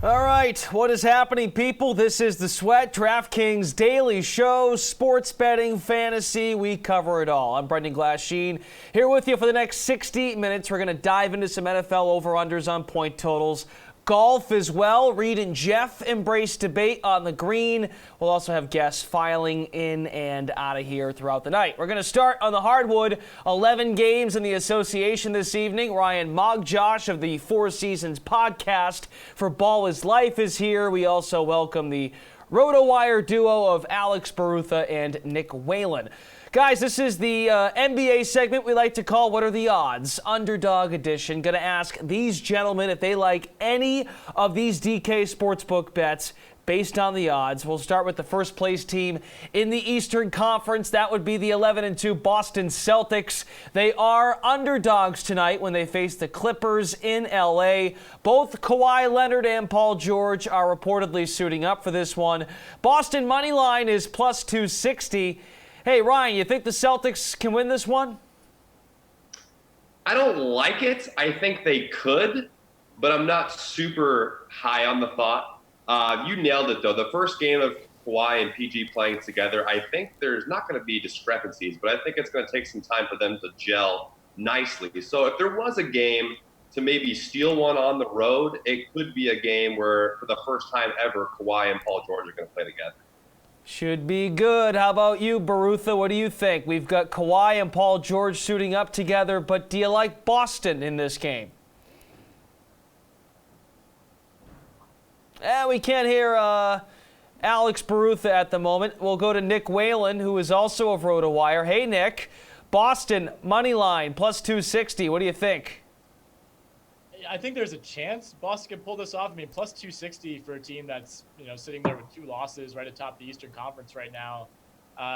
All right, what is happening, people? This is the Sweat DraftKings daily show, sports betting, fantasy. We cover it all. I'm Brendan Glasheen, here with you for the next 60 minutes. We're going to dive into some NFL over-unders on point totals. Golf as well. Reed and Jeff embrace debate on the green. We'll also have guests filing in and out of here throughout the night. We're going to start on the hardwood. 11 games in the association this evening. Ryan Mogjosh of the Four Seasons podcast for Ball is Life is here. We also welcome the RotoWire duo of Alex Barutha and Nick Whalen. Guys, this is the NBA segment we like to call What Are the Odds? Underdog edition. Going to ask these gentlemen if they like any of these DK Sportsbook bets based on the odds. We'll start with the first place team in the Eastern Conference. That would be the 11-2 Boston Celtics. They are underdogs tonight when they face the Clippers in LA. Both Kawhi Leonard and Paul George are reportedly suiting up for this one. Boston money line is plus 260. Hey, Ryan, you think the Celtics can win this one? I don't like it. I think they could, but I'm not super high on the thought. You nailed it, though. The first game of Kawhi and PG playing together, I think there's not going to be discrepancies, but I think it's going to take some time for them to gel nicely. So if there was a game to maybe steal one on the road, it could be a game where, for the first time ever, Kawhi and Paul George are going to play together. Should be good. How about you, Barutha? What do you think? We've got Kawhi and Paul George suiting up together, but do you like Boston in this game? We can't hear Alex Barutha at the moment. We'll go to Nick Whalen, who is also of RotoWire. Hey, Nick. Boston, money line, plus 260. What do you think? I think there's a chance Boston can pull this off. I mean, plus 260 for a team that's, sitting there with 2 losses right atop the Eastern Conference right now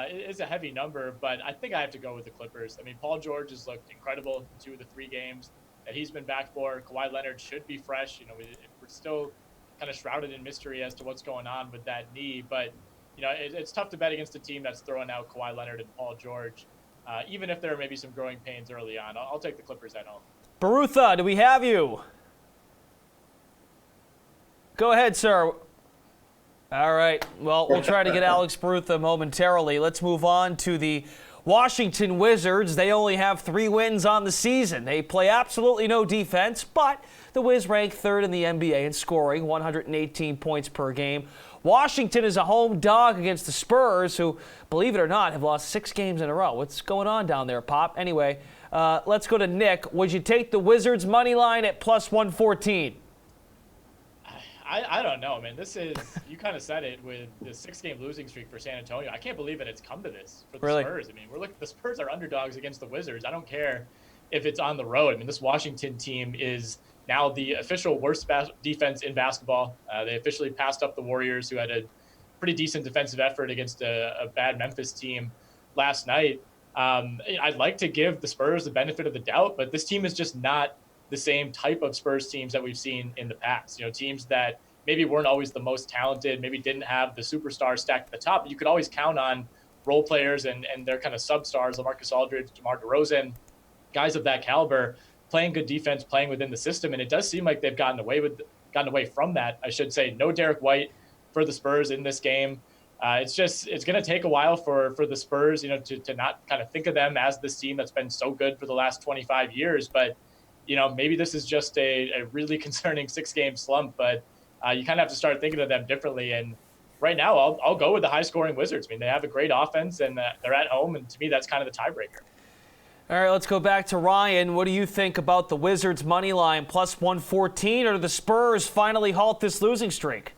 is a heavy number, but I think I have to go with the Clippers. I mean, Paul George has looked incredible in 2 of the 3 games that he's been back for. Kawhi Leonard should be fresh. We're still kind of shrouded in mystery as to what's going on with that knee, but, it's tough to bet against a team that's throwing out Kawhi Leonard and Paul George, even if there are maybe some growing pains early on. I'll take the Clippers at home. Barutha, do we have you? Go ahead, sir. All right. Well, we'll try to get Alex Barutha momentarily. Let's move on to the Washington Wizards. They only have 3 wins on the season. They play absolutely no defense, but the Wiz rank 3rd in the NBA in scoring, 118 points per game. Washington is a home dog against the Spurs, who, believe it or not, have lost 6 games in a row. What's going on down there, Pop? Anyway, let's go to Nick. Would you take the Wizards' money line at plus 114? I don't know, man. This is, you kind of said it with the 6-game losing streak for San Antonio. I can't believe that it's come to this for the Spurs. I mean, the Spurs are underdogs against the Wizards. I don't care if it's on the road. I mean, this Washington team is now the official worst defense in basketball. They officially passed up the Warriors, who had a pretty decent defensive effort against a bad Memphis team last night. I'd like to give the Spurs the benefit of the doubt, but this team is just not the same type of Spurs teams that we've seen in the past. Teams that maybe weren't always the most talented, maybe didn't have the superstars stacked at the top, but you could always count on role players and their kind of substars, LaMarcus Aldridge, DeMar DeRozan, guys of that caliber, playing good defense, playing within the system. And it does seem like they've gotten away from that, I should say. No Derek White for the Spurs in this game. It's going to take a while for the Spurs, to not kind of think of them as this team that's been so good for the last 25 years. But, maybe this is just a really concerning 6-game slump, but you kind of have to start thinking of them differently. And right now, I'll go with the high-scoring Wizards. I mean, they have a great offense, and they're at home, and to me, that's kind of the tiebreaker. All right, let's go back to Ryan. What do you think about the Wizards' money line, plus 114, or do the Spurs finally halt this losing streak?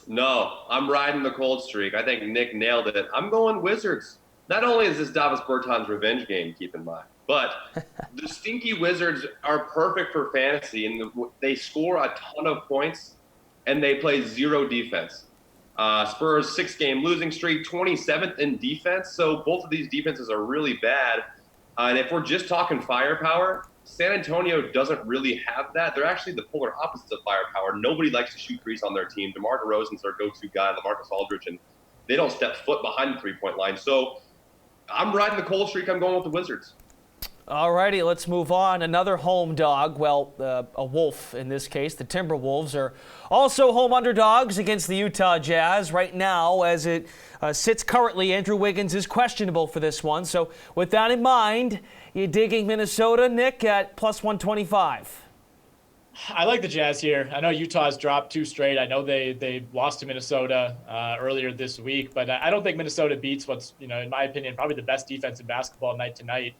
No, I'm riding the cold streak. I think Nick nailed it. I'm going Wizards. Not only is this Davis Bertans revenge game, keep in mind, but the stinky Wizards are perfect for fantasy, and they score a ton of points, and they play 0 defense. Spurs 6-game losing streak, 27th in defense, so both of these defenses are really bad. And if we're just talking firepower, San Antonio doesn't really have that. They're actually the polar opposite of firepower. Nobody likes to shoot threes on their team. DeMar DeRozan's their go-to guy, LaMarcus Aldridge, and they don't step foot behind the three-point line. So I'm riding the cold streak. I'm going with the Wizards. All righty, let's move on. Another home dog, well, a wolf in this case. The Timberwolves are also home underdogs against the Utah Jazz. Right now, as it sits currently, Andrew Wiggins is questionable for this one. So with that in mind, you digging Minnesota, Nick, at plus 125? I like the Jazz here. I know Utah's dropped 2 straight. I know they lost to Minnesota earlier this week, but I don't think Minnesota beats what's, in my opinion, probably the best defense in basketball night to night.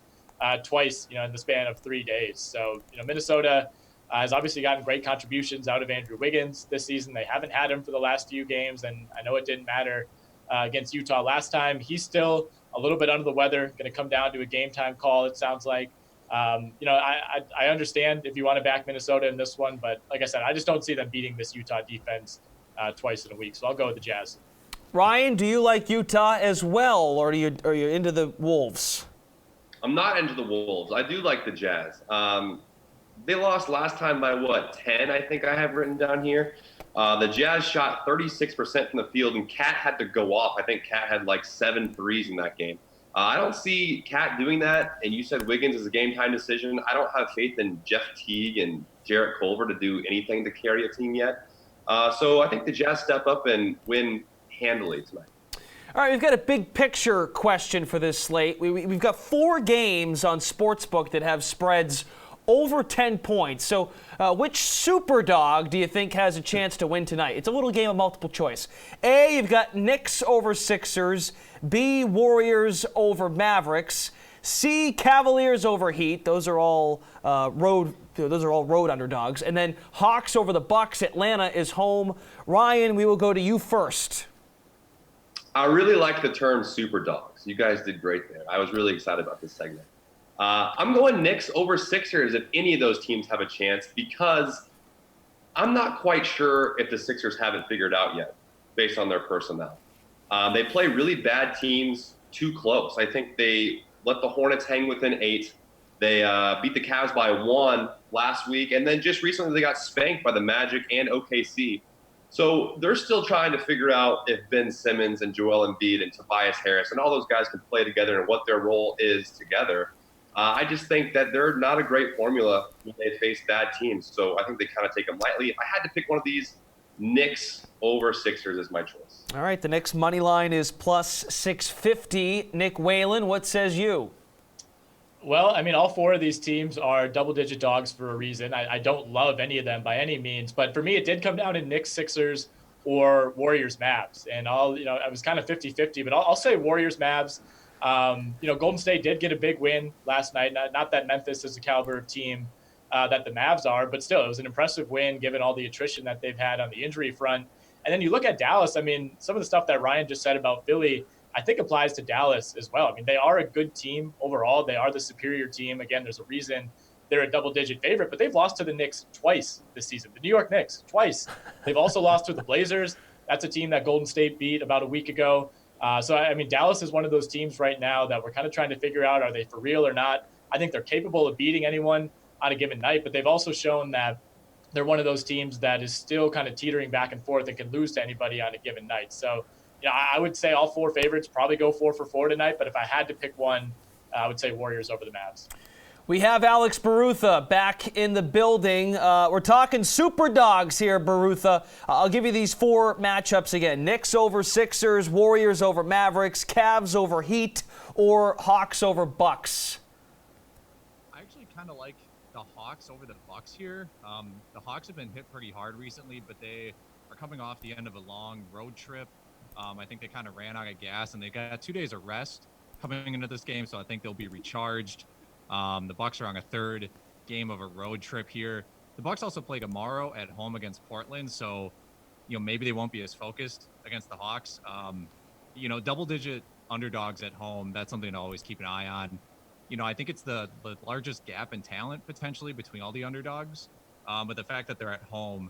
Twice, in the span of 3 days. So, Minnesota has obviously gotten great contributions out of Andrew Wiggins this season. They haven't had him for the last few games, and I know it didn't matter against Utah last time. He's still a little bit under the weather, going to come down to a game time call, it sounds like. I understand if you want to back Minnesota in this one, but like I said, I just don't see them beating this Utah defense twice in a week. So I'll go with the Jazz. Ryan, do you like Utah as well, or are you into the Wolves? I'm not into the Wolves. I do like the Jazz. They lost last time by 10, I think I have written down here. The Jazz shot 36% from the field, and Cat had to go off. I think Cat had like 7 threes in that game. I don't see Cat doing that, and you said Wiggins is a game-time decision. I don't have faith in Jeff Teague and Jarrett Culver to do anything to carry a team yet. So I think the Jazz step up and win handily tonight. All right, we've got a big picture question for this slate. We've got 4 games on Sportsbook that have spreads over 10 points. So which super dog do you think has a chance to win tonight? It's a little game of multiple choice. A, you've got Knicks over Sixers. B, Warriors over Mavericks. C, Cavaliers over Heat. Those are all road underdogs. And then Hawks over the Bucks. Atlanta is home. Ryan, we will go to you first. I really like the term super dogs. You guys did great there. I was really excited about this segment. I'm going Knicks over Sixers if any of those teams have a chance, because I'm not quite sure if the Sixers haven't figured out yet based on their personnel. They play really bad teams too close. I think they let the Hornets hang within 8. They beat the Cavs by 1 last week, and then just recently they got spanked by the Magic and OKC. So they're still trying to figure out if Ben Simmons and Joel Embiid and Tobias Harris and all those guys can play together and what their role is together. I just think that they're not a great formula when they face bad teams. So I think they kind of take them lightly. If I had to pick one of these, Knicks over Sixers is my choice. All right, the Knicks money line is plus 650. Nick Whalen, what says you? Well, I mean, all 4 of these teams are double-digit dogs for a reason. I don't love any of them by any means, but for me, it did come down to Knicks, Sixers, or Warriors, Mavs. And I was kind of 50-50, but I'll say Warriors, Mavs. Golden State did get a big win last night. Not that Memphis is the caliber of team that the Mavs are, but still, it was an impressive win given all the attrition that they've had on the injury front. And then you look at Dallas. I mean, some of the stuff that Ryan just said about Philly, I think applies to Dallas as well. I mean, they are a good team overall. They are the superior team. Again, there's a reason they're a double-digit favorite, but they've lost to the Knicks twice this season. The New York Knicks, twice. They've also lost to the Blazers. That's a team that Golden State beat about a week ago. So, I mean, Dallas is one of those teams right now that we're kind of trying to figure out, are they for real or not? I think they're capable of beating anyone on a given night, but they've also shown that they're one of those teams that is still kind of teetering back and forth and can lose to anybody on a given night. So, I would say all 4 favorites probably go 4 for 4 tonight, but if I had to pick one, I would say Warriors over the Mavs. We have Alex Barutha back in the building. We're talking super dogs here, Barutha. I'll give you these 4 matchups again. Knicks over Sixers, Warriors over Mavericks, Cavs over Heat, or Hawks over Bucks. I actually kind of like the Hawks over the Bucks here. The Hawks have been hit pretty hard recently, but they are coming off the end of a long road trip. I think they kind of ran out of gas, and they got 2 days of rest coming into this game, so I think they'll be recharged. The Bucks are on a 3rd game of a road trip here. The Bucks also play tomorrow at home against Portland, so maybe they won't be as focused against the Hawks. Double-digit underdogs at home, that's something to always keep an eye on. I think it's the largest gap in talent potentially between all the underdogs, but the fact that they're at home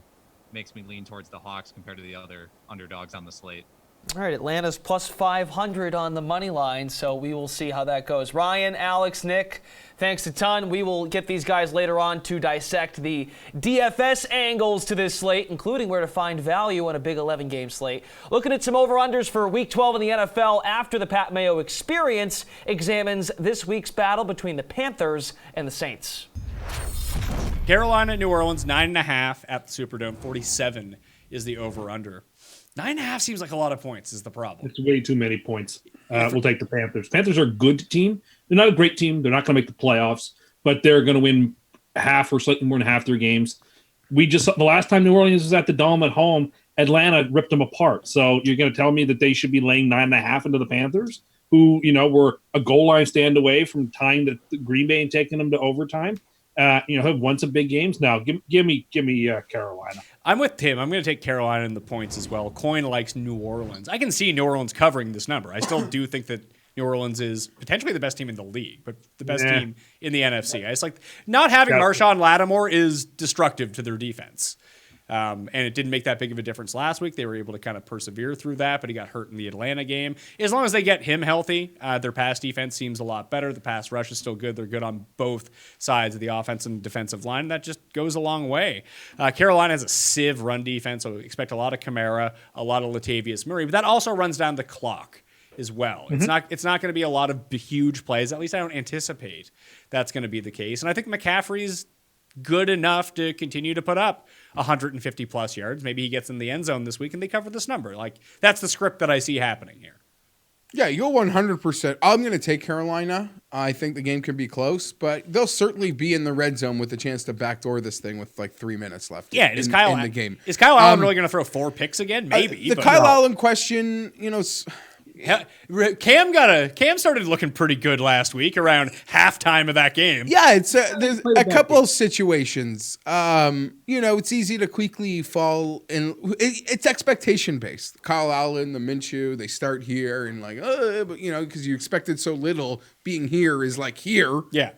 makes me lean towards the Hawks compared to the other underdogs on the slate. All right, Atlanta's plus 500 on the money line, so we will see how that goes. Ryan, Alex, Nick, thanks a ton. We will get these guys later on to dissect the DFS angles to this slate, including where to find value on a big 11-game slate. Looking at some over-unders for Week 12 in the NFL after the Pat Mayo experience examines this week's battle between the Panthers and the Saints. Carolina, New Orleans, 9.5 at the Superdome. 47 is the over-under. 9.5 seems like a lot of points is the problem. It's way too many points. We'll take the Panthers. Panthers are a good team. They're not a great team. They're not going to make the playoffs, but they're going to win half or slightly more than half their games. The last time New Orleans was at the Dome at home, Atlanta ripped them apart. So you're going to tell me that they should be laying 9.5 into the Panthers, who, were a goal line stand away from tying the Green Bay and taking them to overtime? Have won some big games. Now, give me Carolina. I'm with Tim. I'm going to take Carolina in the points as well. Coin likes New Orleans. I can see New Orleans covering this number. I still do think that New Orleans is potentially the best team in the league, but the best team in the NFC. I just like not having Marshawn Lattimore is destructive to their defense. And it didn't make that big of a difference last week. They were able to kind of persevere through that, but he got hurt in the Atlanta game. As long as they get him healthy, their pass defense seems a lot better. The pass rush is still good. They're good on both sides of the offensive and defensive line. That just goes a long way. Carolina has a sieve run defense, so expect a lot of Kamara, a lot of Latavius Murray, but that also runs down the clock as well. Mm-hmm. It's not going to be a lot of huge plays. At least I don't anticipate that's going to be the case. And I think McCaffrey's good enough to continue to put up 150 plus yards. Maybe he gets in the end zone this week and they cover this number. Like, that's the script that I see happening here. Yeah, you'll 100%. I'm going to take Carolina. I think the game could be close, but they'll certainly be in the red zone with a chance to backdoor this thing with like 3 minutes left. Yeah, in the game. Is Kyle Allen really going to throw 4 picks again? Maybe. The Kyle Allen question, Cam started looking pretty good last week around halftime of that game. Yeah, there's a couple of situations. It's easy to quickly fall in. It's expectation based. Kyle Allen, the Minshew, they start here and because you expected so little. Being here is like here. Yeah.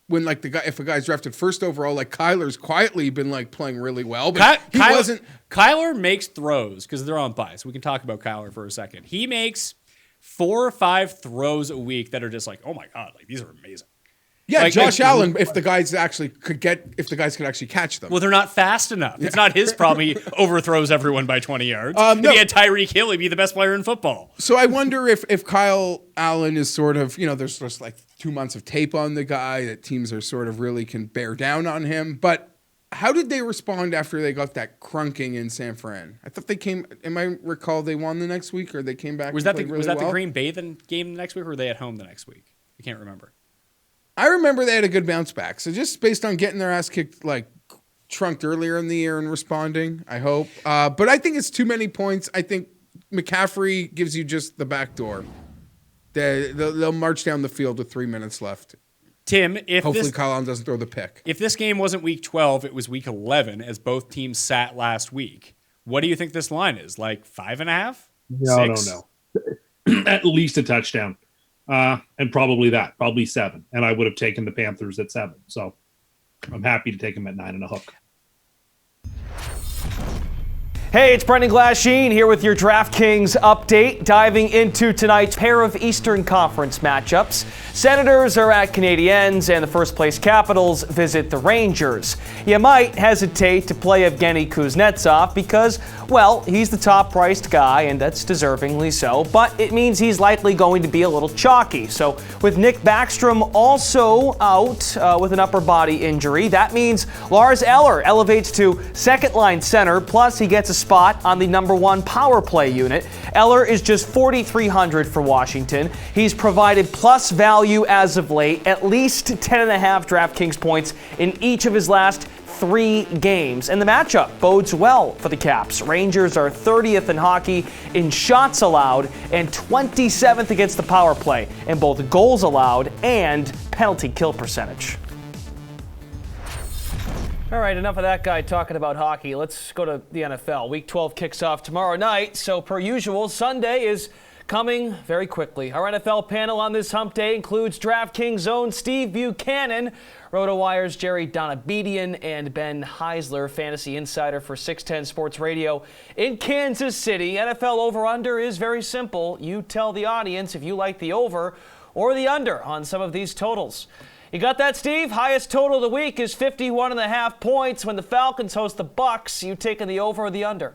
When if a guy's drafted first overall, like Kyler's quietly been playing really well, but he wasn't. Kyler makes throws because they're on bye, so we can talk about Kyler for a second. He makes 4 or 5 throws a week that are just like, oh my god, these are amazing. Yeah, Josh Allen, if the guys could actually catch them. Well, they're not fast enough. Yeah. It's not his problem. He overthrows everyone by 20 yards. If he had Tyreek Hill, he'd be the best player in football. So I wonder if Kyle Allen is sort of, there's just 2 months of tape on the guy that teams are sort of really can bear down on him. But how did they respond after they got that crunking in San Fran? I thought recall they won the next week or they came back. Was that the Green Bay game the next week or were they at home the next week? I can't remember. I remember they had a good bounce back. So just based on getting their ass kicked, trunked earlier in the year and responding, I hope. But I think it's too many points. I think McCaffrey gives you just the back door. They'll march down the field with 3 minutes left. Tim, hopefully Kyle Allen doesn't throw the pick. If this game wasn't week 12, it was week 11 as both teams sat last week. What do you think this line is? 5.5? No, 6? No. At least a touchdown. And probably 7. And I would have taken the Panthers at 7. So I'm happy to take them at 9 and a hook. Hey, it's Brendan Glasheen here with your DraftKings update, diving into tonight's pair of Eastern Conference matchups. Senators are at Canadiens, and the first-place Capitals visit the Rangers. You might hesitate to play Evgeny Kuznetsov because, well, he's the top-priced guy, and that's deservingly so, but it means he's likely going to be a little chalky. So with Nick Backstrom also out with an upper body injury, that means Lars Eller elevates to second-line center, plus he gets a spot on the number 1 power play unit. Eller is just 4,300 for Washington. He's provided plus value as of late, at least 10.5 DraftKings points in each of his last 3 games. And the matchup bodes well for the Caps. Rangers are 30th in hockey in shots allowed and 27th against the power play in both goals allowed and penalty kill percentage. All right, enough of that guy talking about hockey. Let's go to the NFL. Week 12 kicks off tomorrow night. So per usual, Sunday is coming very quickly. Our NFL panel on this hump day includes DraftKings' own Steve Buchanan, RotoWire's Jerry Donabedian, and Ben Heisler, fantasy insider for 610 Sports Radio in Kansas City. NFL over-under is very simple. You tell the audience if you like the over or the under on some of these totals. You got that, Steve? Highest total of the week is 51.5 points. When the Falcons host the Bucs, you taking the over or the under?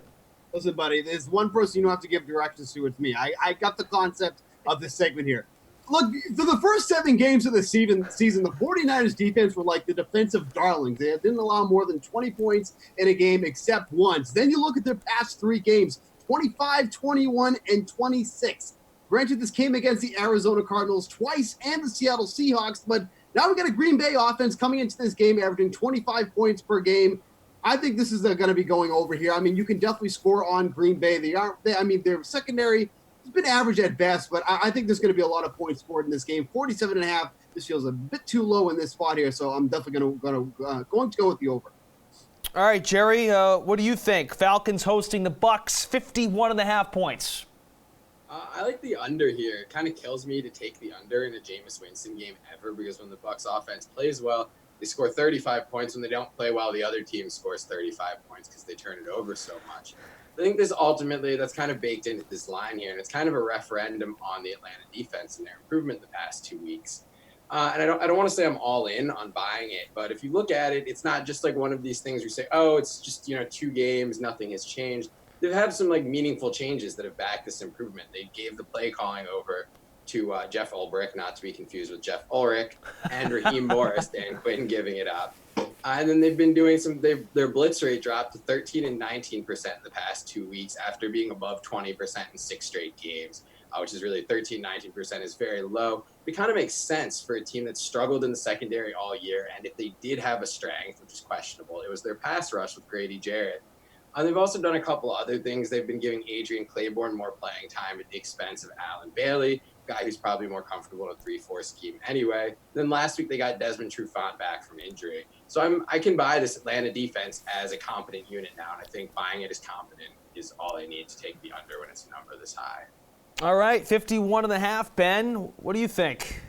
Listen, buddy, there's one person you don't have to give directions to. It's me. I got the concept of this segment here. Look, for the first 7 games of the season, the 49ers defense were like the defensive darlings. They didn't allow more than 20 points in a game except once. Then you look at their past 3 games, 25, 21, and 26. Granted, this came against the Arizona Cardinals twice and the Seattle Seahawks, but now we got a Green Bay offense coming into this game averaging 25 points per game. I think this is going to be going over here. I mean, you can definitely score on Green Bay. Their secondary has been average at best, but I think there's going to be a lot of points scored in this game. 47.5. This feels a bit too low in this spot here, so I'm definitely going to go with the over. All right, Jerry, what do you think? Falcons hosting the Bucs, 51.5 points. I like the under here. It kind of kills me to take the under in a Jameis Winston game ever, because when the Bucs offense plays well, they score 35 points. When they don't play well, the other team scores 35 points because they turn it over so much. I think that's kind of baked into this line here, and it's kind of a referendum on the Atlanta defense and their improvement the past 2 weeks. And I don't want to say I'm all in on buying it, but if you look at it, it's not just like one of these things where you say, oh, it's just 2 games, nothing has changed. They've had some meaningful changes that have backed this improvement. They gave the play calling over to Jeff Ulbrich, not to be confused with Jeff Ulrich, and Raheem Morris, Dan Quinn giving it up. And then they've been doing their blitz rate dropped to 13 and 19% in the past 2 weeks after being above 20% in 6 straight games, which is really 13, 19% is very low. It kind of makes sense for a team that struggled in the secondary all year. And if they did have a strength, which is questionable, it was their pass rush with Grady Jarrett. They've also done a couple other things. They've been giving Adrian Claiborne more playing time at the expense of Alan Bailey, a guy who's probably more comfortable in a 3-4 scheme anyway. Then last week they got Desmond Trufant back from injury. So I can buy this Atlanta defense as a competent unit now, and I think buying it as competent is all I need to take the under when it's a number this high. All right, 51.5. Ben, what do you think?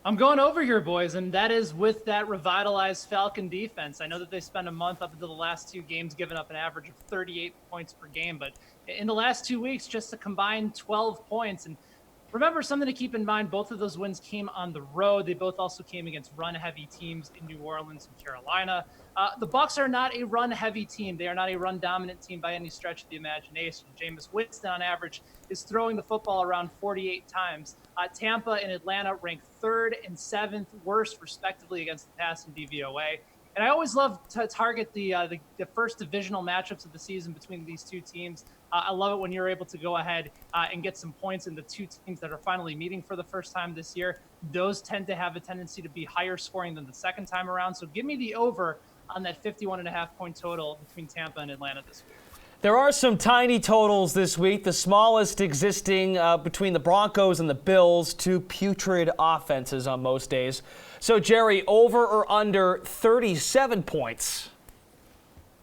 I'm going over here, boys, and that is with that revitalized Falcon defense. I know that they spent a month up until the last 2 games giving up an average of 38 points per game, but in the last 2 weeks, just a combined 12 points. And remember, something to keep in mind, both of those wins came on the road. They both also came against run-heavy teams in New Orleans and Carolina. The Bucs are not a run-heavy team. They are not a run-dominant team by any stretch of the imagination. Jameis Winston, on average, is throwing the football around 48 times. Tampa and Atlanta rank 3rd and 7th worst, respectively, against the pass and DVOA. And I always love to target the first divisional matchups of the season between these 2 teams. I love it when you're able to go ahead and get some points in the 2 teams that are finally meeting for the first time this year. Those tend to have a tendency to be higher scoring than the second time around. So give me the over on that 51.5 point total between Tampa and Atlanta this week. There are some tiny totals this week, the smallest existing between the Broncos and the Bills, 2 putrid offenses on most days. So, Jerry, over or under 37 points?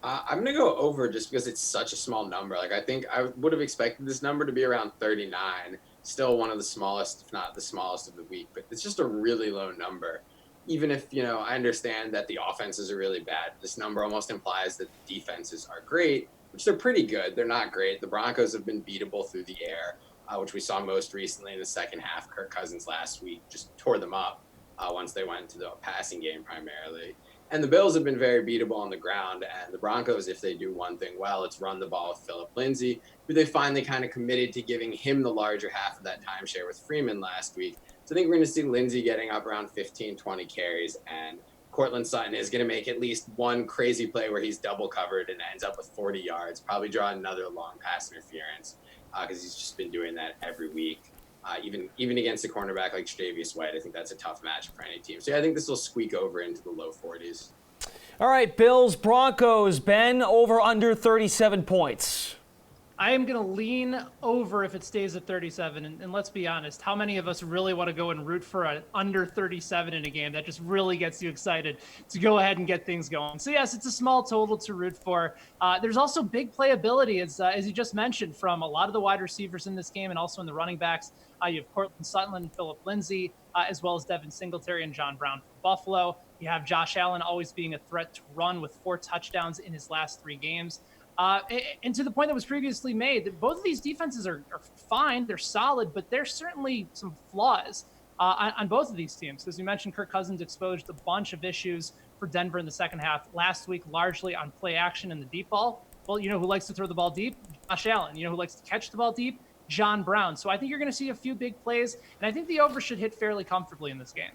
I'm going to go over just because it's such a small number. I think I would have expected this number to be around 39, still one of the smallest, if not the smallest of the week, but it's just a really low number. Even if, I understand that the offenses are really bad, this number almost implies that the defenses are great, which they're pretty good. They're not great. The Broncos have been beatable through the air, which we saw most recently in the second half. Kirk Cousins last week just tore them up once they went to the passing game primarily. And the Bills have been very beatable on the ground. And the Broncos, if they do one thing well, it's run the ball with Phillip Lindsay, who they finally kind of committed to giving him the larger half of that timeshare with Freeman last week. So I think we're going to see Lindsay getting up around 15, 20 carries, and Cortland Sutton is going to make at least one crazy play where he's double covered and ends up with 40 yards, probably draw another long pass interference because he's just been doing that every week. Even against a cornerback like Tre'Davious White, I think that's a tough match for any team. So yeah, I think this will squeak over into the low 40s. All right, Bills, Broncos, Ben, over under 37 points. I am going to lean over if it stays at 37. And let's be honest, how many of us really want to go and root for an under 37 in a game? That just really gets you excited to go ahead and get things going. So, yes, it's a small total to root for. There's also big playability, as you just mentioned, from a lot of the wide receivers in this game and also in the running backs. You have Cortland Sutton, Phillip Lindsay, as well as Devin Singletary and John Brown from Buffalo. You have Josh Allen always being a threat to run with 4 touchdowns in his last 3 games. And to the point that was previously made, that both of these defenses are fine. They're solid, but there's certainly some flaws on both of these teams. As you mentioned, Kirk Cousins exposed a bunch of issues for Denver in the second half last week, largely on play action and the deep ball. Well, you know who likes to throw the ball deep? Josh Allen. You know who likes to catch the ball deep? John Brown. So I think you're going to see a few big plays, and I think the over should hit fairly comfortably in this game.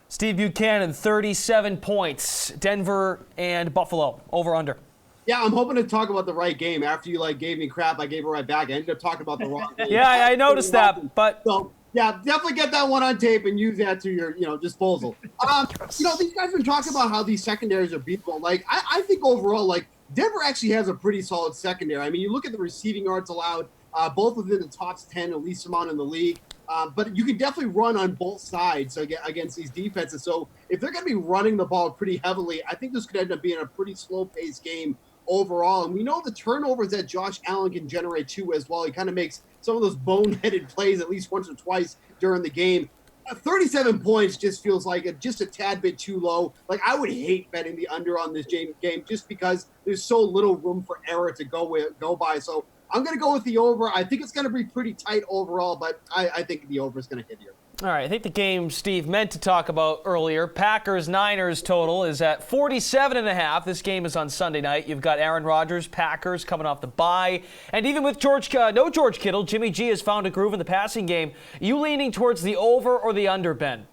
Steve Buchanan, 37 points. Denver and Buffalo, over under. Yeah, I'm hoping to talk about the right game. After you gave me crap, I gave it right back. I ended up talking about the wrong game. Yeah, I noticed that, but so yeah, definitely get that one on tape and use that to your disposal. These guys have been talking about how these secondaries are beatable. I think overall, Denver actually has a pretty solid secondary. I mean, you look at the receiving yards allowed, both within the top 10, at least amount in the league. But you can definitely run on both sides against these defenses. So if they're going to be running the ball pretty heavily, I think this could end up being a pretty slow-paced game overall. And we know the turnovers that Josh Allen can generate too as well. He kind of makes some of those boneheaded plays at least once or twice during the game. 37 points just feels like just a tad bit too low. I would hate betting the under on this game just because there's so little room for error to go by. So I'm going to go with the over. I think it's going to be pretty tight overall, but I think the over is going to hit here. All right, I think the game Steve meant to talk about earlier, Packers-Niners total is at 47.5. This game is on Sunday night. You've got Aaron Rodgers, Packers coming off the bye. And even with no George Kittle, Jimmy G has found a groove in the passing game. Are you leaning towards the over or the under, Ben?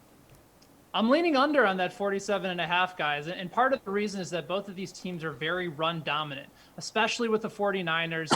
I'm leaning under on that 47.5, guys. And part of the reason is that both of these teams are very run dominant, especially with the 49ers.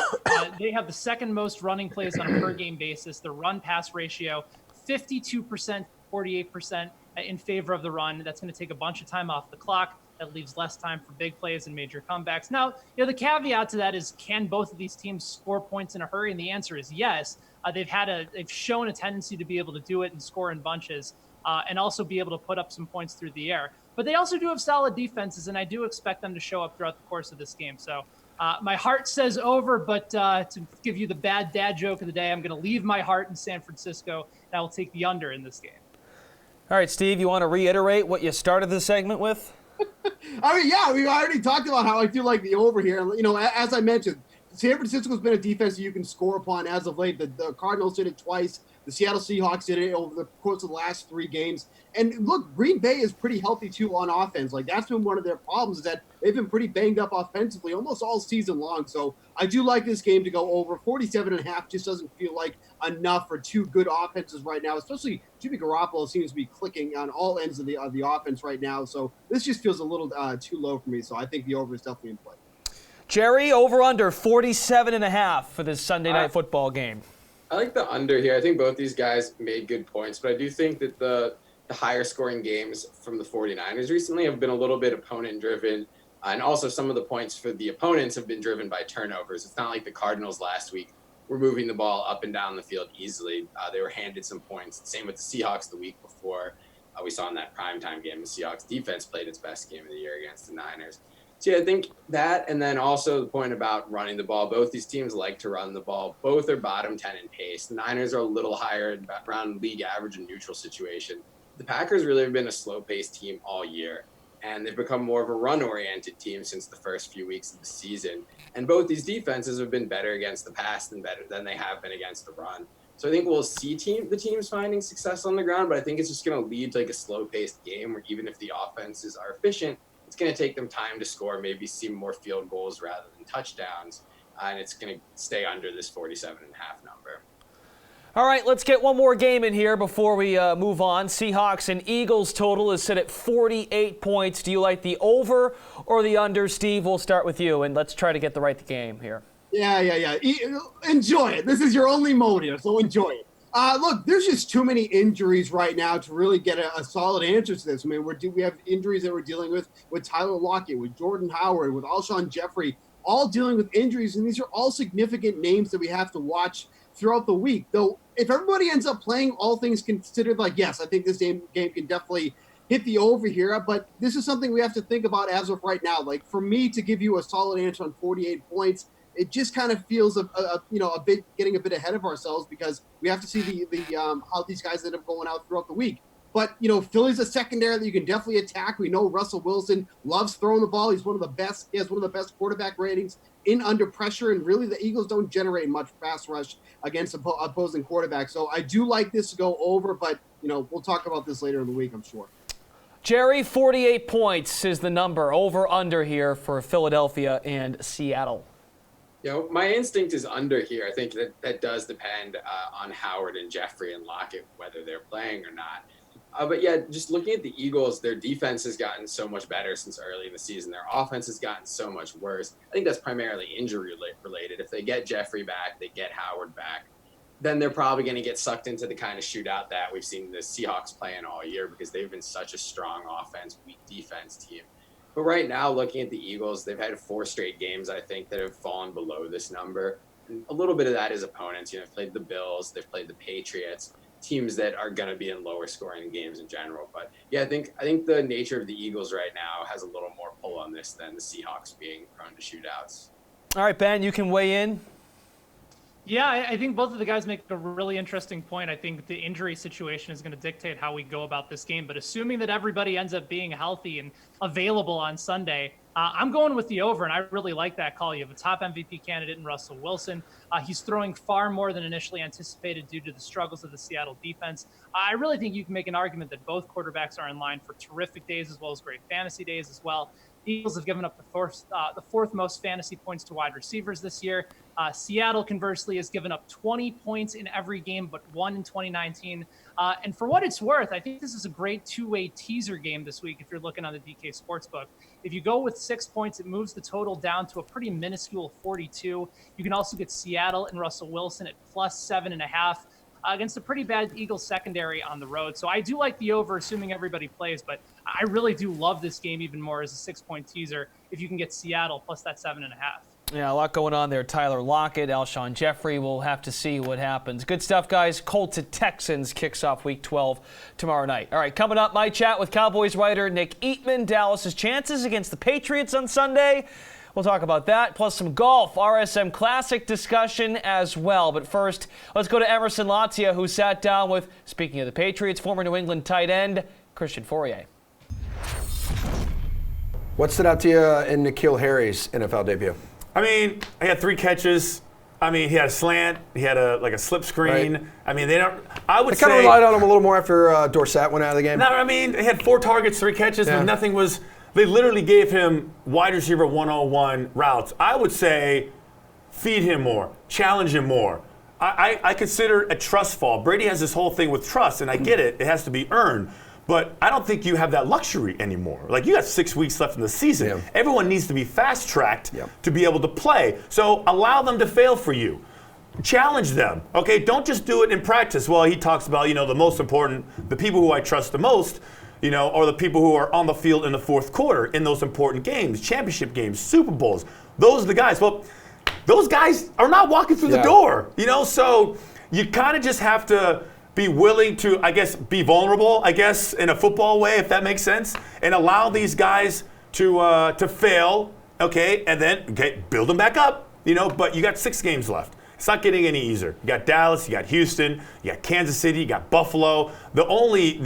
They have the second most running plays on a per game basis. The run pass ratio, 52%, 48% in favor of the run. That's going to take a bunch of time off the clock. That leaves less time for big plays and major comebacks. Now, the caveat to that is, can both of these teams score points in a hurry? And the answer is yes. They've shown a tendency to be able to do it and score in bunches. And also be able to put up some points through the air. But they also do have solid defenses, and I do expect them to show up throughout the course of this game. So my heart says over, but to give you the bad dad joke of the day, I'm going to leave my heart in San Francisco, and I will take the under in this game. All right, Steve, you want to reiterate what you started the segment with? I mean, yeah, we already talked about how I do like the over here. As I mentioned, San Francisco's been a defense that you can score upon as of late. The Cardinals did it twice. The Seattle Seahawks did it over the course of the last 3 games. And look, Green Bay is pretty healthy too on offense. That's been one of their problems, is that they've been pretty banged up offensively almost all season long. So I do like this game to go over. 47.5 just doesn't feel like enough for 2 good offenses right now, especially Jimmy Garoppolo seems to be clicking on all ends of the offense right now. So this just feels a little too low for me. So I think the over is definitely in play. Jerry, over under 47.5 for this Sunday night football game. I like the under here. I think both these guys made good points, but I do think that the higher scoring games from the 49ers recently have been a little bit opponent driven. And also some of the points for the opponents have been driven by turnovers. It's not like the Cardinals last week were moving the ball up and down the field easily. They were handed some points. Same with the Seahawks the week before. We saw in that primetime game, the Seahawks defense played its best game of the year against the Niners. So yeah, I think that, and then also the point about running the ball. Both these teams like to run the ball. Both are bottom 10 in pace. The Niners are a little higher around league average in neutral situation. The Packers really have been a slow-paced team all year, and they've become more of a run-oriented team since the first few weeks of the season. And both these defenses have been better against the pass than they have been against the run. So I think we'll see the teams finding success on the ground, but I think it's just going to lead to a slow-paced game where even if the offenses are efficient, it's going to take them time to score, maybe see more field goals rather than touchdowns, and it's going to stay under this 47.5 number. All right, let's get one more game in here before we move on. Seahawks and Eagles total is set at 48 points. Do you like the over or the under? Steve, we'll start with you, and let's try to get the right game here. Yeah. Enjoy it. This is your only mode here, so enjoy it. Look, there's just too many injuries right now to really get a solid answer to this. I mean, we have injuries that we're dealing with Tyler Lockett, with Jordan Howard, with Alshon Jeffrey. all dealing with injuries, and these are all significant names that we have to watch throughout the week. Though, if everybody ends up playing, all things considered, like, yes, I think this game can definitely hit the over here, but this is something we have to think about as of right now. Like, for me to give you a solid answer on 48 points, it just kind of feels a bit getting a bit ahead of ourselves, because we have to see how these guys end up going out throughout the week. But, Philly's a secondary that you can definitely attack. We know Russell Wilson loves throwing the ball. He's one of the best. He has one of the best quarterback ratings in under pressure. And really, the Eagles don't generate much pass rush against opposing quarterbacks. So I do like this to go over, but, we'll talk about this later in the week, I'm sure. Jerry, 48 points is the number over under here for Philadelphia and Seattle. My instinct is under here. I think that does depend on Howard and Jeffrey and Lockett, whether they're playing or not. But yeah, just looking at the Eagles, their defense has gotten so much better since early in the season. Their offense has gotten so much worse. I think that's primarily injury related. If they get Jeffrey back, they get Howard back, then they're probably going to get sucked into the kind of shootout that we've seen the Seahawks playing all year, because they've been such a strong offense, weak defense team. But right now, looking at the Eagles, they've had 4 straight games, I think, that have fallen below this number. And a little bit of that is opponents. They've played the Bills, they've played the Patriots, teams that are going to be in lower scoring games in general. But yeah, I think the nature of the Eagles right now has a little more pull on this than the Seahawks being prone to shootouts. All right, Ben, you can weigh in. Yeah, I think both of the guys make a really interesting point. I think the injury situation is going to dictate how we go about this game. But assuming that everybody ends up being healthy and available on Sunday, I'm going with the over, and I really like that call. You have a top MVP candidate in Russell Wilson. He's throwing far more than initially anticipated due to the struggles of the Seattle defense. I really think you can make an argument that both quarterbacks are in line for terrific days as well as great fantasy days as well. The Eagles have given up the fourth most fantasy points to wide receivers this year. Seattle, conversely, has given up 20 points in every game but 1 in 2019. And for what it's worth, I think this is a great two-way teaser game this week if you're looking on the DK Sportsbook. If you go with 6 points, it moves the total down to a pretty minuscule 42. You can also get Seattle and Russell Wilson at plus 7.5 against a pretty bad Eagles secondary on the road. So I do like the over, assuming everybody plays, but I really do love this game even more as a 6-point teaser if you can get Seattle plus that 7.5. Yeah, a lot going on there. Tyler Lockett, Alshon Jeffrey. We'll have to see what happens. Good stuff, guys. Colts at Texans kicks off Week 12 tomorrow night. All right, coming up, my chat with Cowboys writer Nick Eatman. Dallas's chances against the Patriots on Sunday. We'll talk about that, plus some golf, RSM Classic discussion as well. But first, let's go to Emerson Latia, who sat down with, speaking of the Patriots, former New England tight end Christian Fauria. What stood out to you in N'Keal Harry's NFL debut? I mean, he had 3 catches. I mean, he had a slant. He had a slip screen. Right. I mean, they don't. I would say kind of relied on him a little more after Dorsett went out of the game. No, I mean, he had 4 targets, 3 catches, but nothing was. They literally gave him wide receiver 101 routes. I would say, feed him more, challenge him more. I consider a trust fall. Brady has this whole thing with trust, and I get it. It has to be earned. But I don't think you have that luxury anymore. Like, you got 6 weeks left in the season. Yeah. Everyone needs to be fast-tracked to be able to play. So allow them to fail for you. Challenge them, okay? Don't just do it in practice. Well, he talks about, the most important, the people who I trust the most, are the people who are on the field in the fourth quarter in those important games, championship games, Super Bowls. Those are the guys. Well, those guys are not walking through the door, so you kind of just have to be willing to, be vulnerable, in a football way, if that makes sense, and allow these guys to fail, okay, and then build them back up, but you got 6 games left. It's not getting any easier. You got Dallas, you got Houston, you got Kansas City, you got Buffalo. The only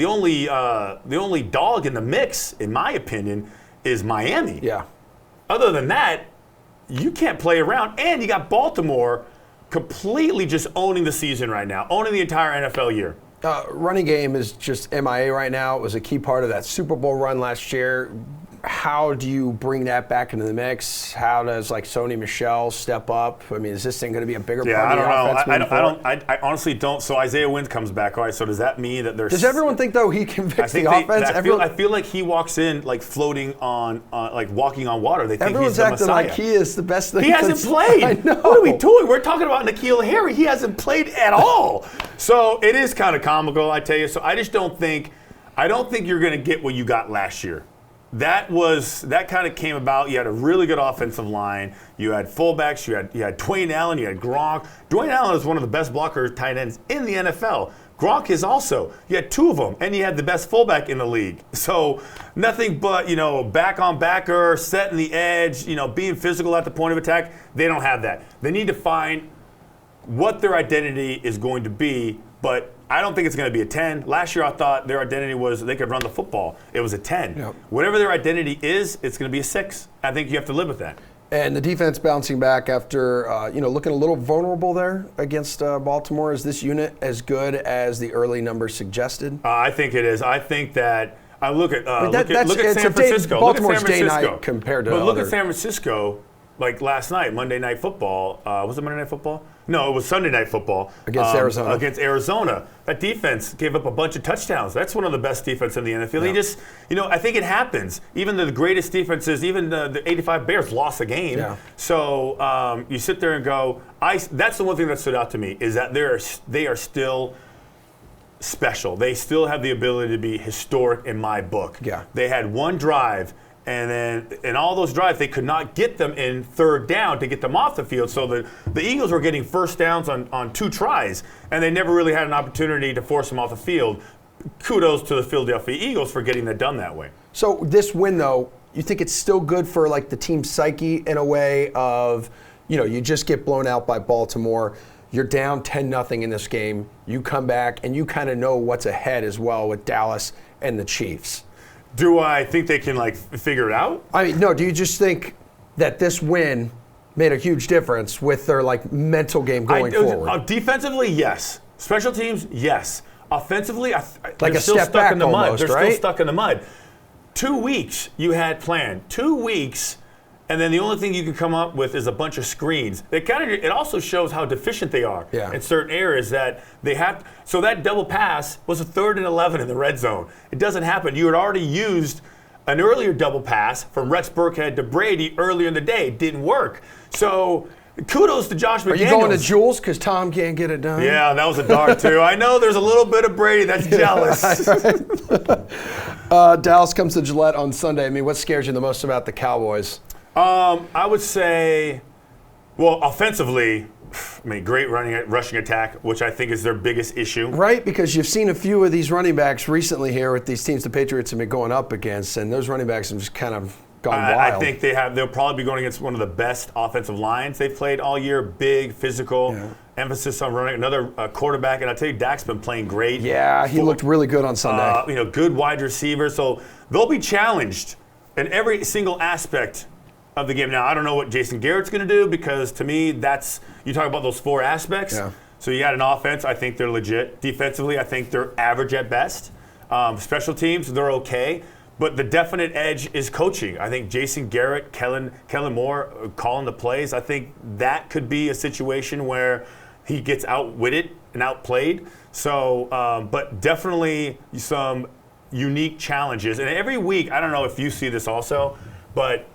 dog in the mix, in my opinion, is Miami. Yeah. Other than that, you can't play around, and you got Baltimore completely just owning the season right now, owning the entire NFL year. Running game is just MIA right now. It was a key part of that Super Bowl run last year. How do you bring that back into the mix? How does Sony Michel step up? I mean, is this thing going to be a bigger part of the offense? I honestly don't. So Isaiah Wynn comes back. All right. So does that mean that there's? Does everyone think though he can fix the offense? I feel like he walks in floating on, walking on water. They think everyone's he's the acting Messiah. like he is the best thing. He hasn't played. I know. What are we doing? We're talking about N'Keal Harry. He hasn't played at all. So it is kind of comical, I tell you. So I just don't think you're going to get what you got last year. that kind of came about. You had a really good offensive line. You had fullbacks. You had Dwayne Allen. You had Gronk. Dwayne Allen is one of the best blocker tight ends in the NFL. Gronk is also. You had 2 of them, and you had the best fullback in the league. So nothing but, back on backer, setting the edge, being physical at the point of attack. They don't have that. They need to find what their identity is going to be, but I don't think it's going to be a 10. Last year I thought their identity was they could run the football. It was a 10. Yep. Whatever their identity is, it's going to be a 6. I think you have to live with that. And the defense bouncing back after, looking a little vulnerable there against Baltimore. Is this unit as good as the early numbers suggested? I think it is. I think that I look at San Francisco. Baltimore's day night compared to look at San Francisco. Like last night, Monday Night Football. Was it Monday Night Football? No, it was Sunday Night Football. Against Arizona. Against Arizona. That defense gave up a bunch of touchdowns. That's one of the best defense in the NFL. Yeah. They just, I think it happens. Even the greatest defenses, even the 85 Bears lost a game. Yeah. So you sit there and go, that's the one thing that stood out to me, is that they are still special. They still have the ability to be historic in my book. Yeah. They had one drive, and then in all those drives, they could not get them in third down to get them off the field. So the Eagles were getting first downs on 2 tries, and they never really had an opportunity to force them off the field. Kudos to the Philadelphia Eagles for getting that done that way. So this win, though, you think it's still good for like the team's psyche in a way of, you just get blown out by Baltimore. You're down 10-0 in this game. You come back, and you kind of know what's ahead as well with Dallas and the Chiefs. Do I think they can figure it out? I mean, no. Do you just think that this win made a huge difference with their mental game going forward? Defensively, yes. Special teams, yes. Offensively, they're still stuck in the mud. They're still stuck in the mud. 2 weeks you had planned. 2 weeks, and then the only thing you can come up with is a bunch of screens. It also shows how deficient they are in certain areas that they have. So that double pass was a 3rd and 11 in the red zone. It doesn't happen. You had already used an earlier double pass from Rex Burkhead to Brady earlier in the day. It didn't work. So kudos to Josh McDaniels. Are you going to Jules because Tom can't get it done? Yeah, that was a dart too. I know there's a little bit of Brady that's jealous. Dallas comes to Gillette on Sunday. I mean, what scares you the most about the Cowboys? I would say, offensively, great rushing attack, which I think is their biggest issue. Right, because you've seen a few of these running backs recently here with these teams the Patriots have been going up against, and those running backs have just kind of gone wild. I think they'll probably be going against one of the best offensive lines they've played all year. Big, physical, emphasis on running. Another quarterback, and I tell you, Dak's been playing great. Yeah, he looked really good on Sunday. Good wide receiver. So they'll be challenged in every single aspect of the game. Now, I don't know what Jason Garrett's going to do, because to me, you talk about those 4 aspects. Yeah. So you got an offense, I think they're legit. Defensively, I think they're average at best. Special teams, they're okay. But the definite edge is coaching. I think Jason Garrett, Kellen Moore calling the plays. I think that could be a situation where he gets outwitted and outplayed. So, but definitely some unique challenges. And every week, I don't know if you see this also, but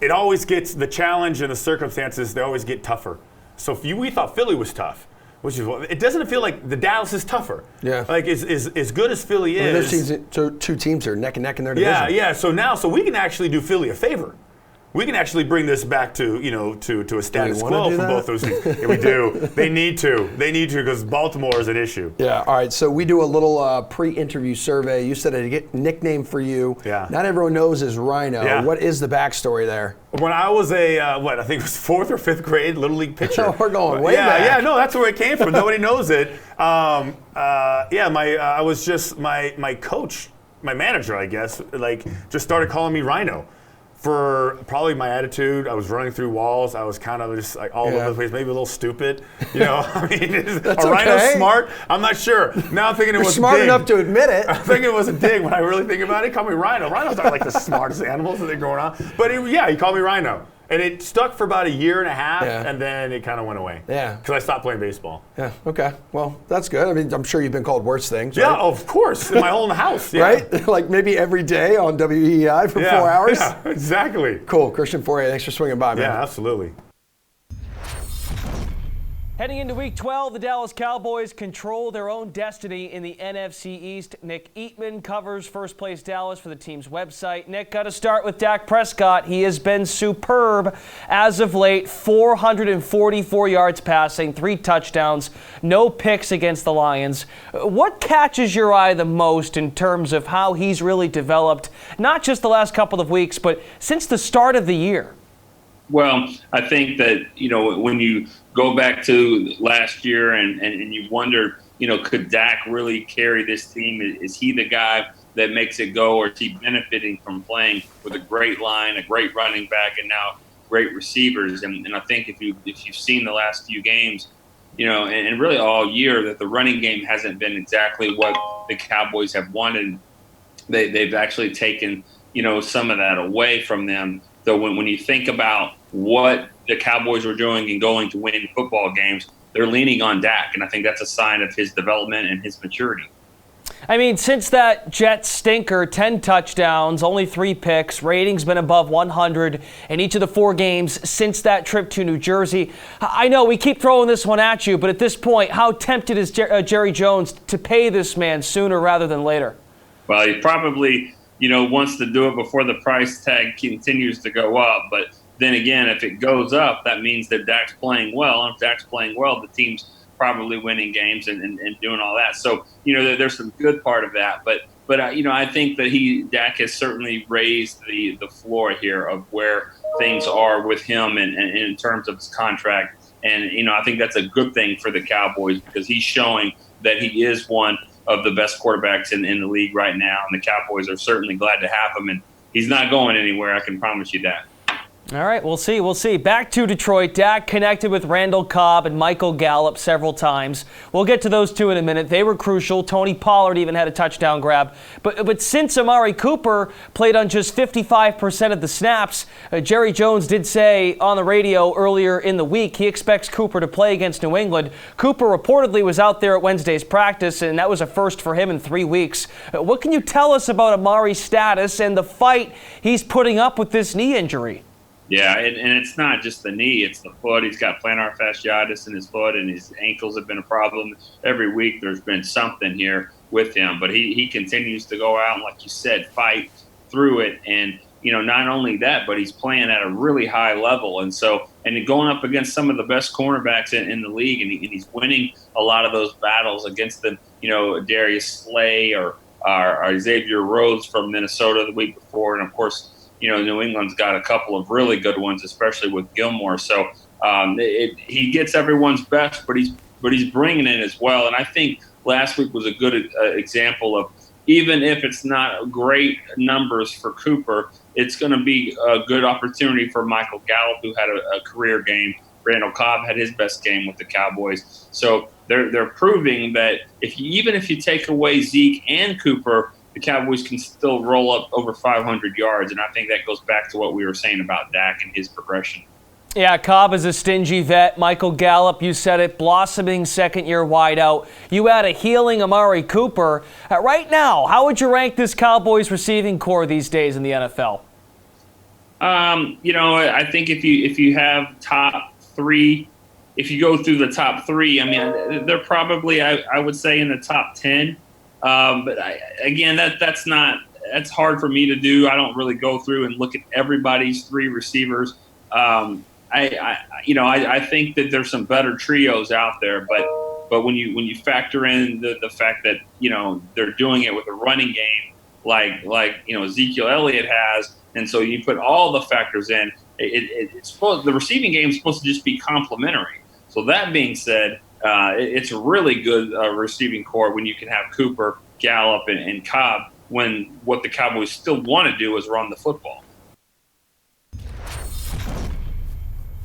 it always gets the challenge and the circumstances, they always get tougher. So we thought Philly was tough, which is it doesn't feel like the Dallas is tougher. Yeah. As good as Philly is. There's 2 teams are neck and neck in their division. Yeah. So we can actually do Philly a favor. We can actually bring this back to a status quo for both those teams. Yeah, we do. They need to because Baltimore is an issue. Yeah. All right. So we do a little pre-interview survey. You said a nickname for you. Yeah. Not everyone knows is Rhino. Yeah. What is the backstory there? When I was I think it was 4th or 5th grade Little League pitcher. We're going way back. Yeah. No, that's where it came from. Nobody knows it. I was just my coach, my manager, I guess, just started calling me Rhino. For probably my attitude, I was running through walls. I was kind of just all over the place, maybe a little stupid. I mean, is Rhino smart? I'm not sure. Now I'm thinking it was smart dig. Enough to admit it. I'm thinking it was a dig. When I really think about it, call me Rhino. Rhinos aren't like the smartest animals that they're going on. But he called me Rhino. And it stuck for about a year and a half, and then it kind of went away. Yeah. Because I stopped playing baseball. Yeah, okay. Well, that's good. I mean, I'm sure you've been called worse things, right? Yeah, of course. In my whole house. Yeah. Right? Like maybe every day on WEEI for 4 hours? Yeah, exactly. Cool. Christian Fourier, thanks for swinging by, man. Yeah, absolutely. Heading into Week 12, the Dallas Cowboys control their own destiny in the NFC East. Nick Eatman covers first place Dallas for the team's website. Nick, got to start with Dak Prescott. He has been superb as of late. 444 yards passing, 3 touchdowns, no picks against the Lions. What catches your eye the most in terms of how he's really developed, not just the last couple of weeks, but since the start of the year? Well, I think that, when you go back to last year and you wonder, could Dak really carry this team? Is he the guy that makes it go, or is he benefiting from playing with a great line, a great running back, and now great receivers? And I think if you've seen the last few games, and really all year, that the running game hasn't been exactly what the Cowboys have wanted. They've actually taken, some of that away from them. So when you think about what the Cowboys are doing and going to winning football games, they're leaning on Dak, and I think that's a sign of his development and his maturity. I mean, since that Jets stinker, 10 touchdowns, only 3 picks, ratings been above 100 in each of the 4 games since that trip to New Jersey. I know we keep throwing this one at you, but at this point, how tempted is Jerry Jones to pay this man sooner rather than later? Well, he probably wants to do it before the price tag continues to go up. But then again, if it goes up, that means that Dak's playing well. And if Dak's playing well, the team's probably winning games and doing all that. So, there's some good part of that. But I think that Dak has certainly raised the floor here of where things are with him and in terms of his contract. And, I think that's a good thing for the Cowboys, because he's showing that he is one of the best quarterbacks in the league right now, and the Cowboys are certainly glad to have him, and he's not going anywhere, I can promise you that. All right, we'll see. We'll see. Back to Detroit. Dak connected with Randall Cobb and Michael Gallup several times. We'll get to those two in a minute. They were crucial. Tony Pollard even had a touchdown grab. But since Amari Cooper played on just 55% of the snaps, Jerry Jones did say on the radio earlier in the week he expects Cooper to play against New England. Cooper reportedly was out there at Wednesday's practice, and that was a first for him in 3 weeks. What can you tell us about Amari's status and the fight he's putting up with this knee injury? Yeah, and it's not just the knee, it's the foot. He's got plantar fasciitis in his foot, and his ankles have been a problem. Every week there's been something here with him, but he continues to go out and, like you said, fight through it. And, not only that, but he's playing at a really high level. And going up against some of the best cornerbacks in the league, and he's winning a lot of those battles against the, Darius Slay or Xavier Rhodes from Minnesota the week before, and, of course, New England's got a couple of really good ones, especially with Gilmore. So he gets everyone's best, but he's bringing it as well. And I think last week was a good example of, even if it's not great numbers for Cooper, it's going to be a good opportunity for Michael Gallup, who had a career game. Randall Cobb had his best game with the Cowboys. So they're proving that even if you take away Zeke and Cooper, the Cowboys can still roll up over 500 yards, and I think that goes back to what we were saying about Dak and his progression. Yeah, Cobb is a stingy vet. Michael Gallup, you said it, blossoming second-year wideout. You had a healing Amari Cooper. Right now, how would you rank this Cowboys receiving core these days in the NFL? I think if you have top 3, if you go through the top 3, I mean, they're probably, I would say, in the top 10. But that's hard for me to do. I don't really go through and look at everybody's 3 receivers. I think that there's some better trios out there, but when you factor in the fact that they're doing it with a running game like Ezekiel Elliott has, and so you put all the factors in, the receiving game is supposed to just be complementary. So that being said, it's a really good receiving core when you can have Cooper, Gallup, and Cobb, when what the Cowboys still want to do is run the football.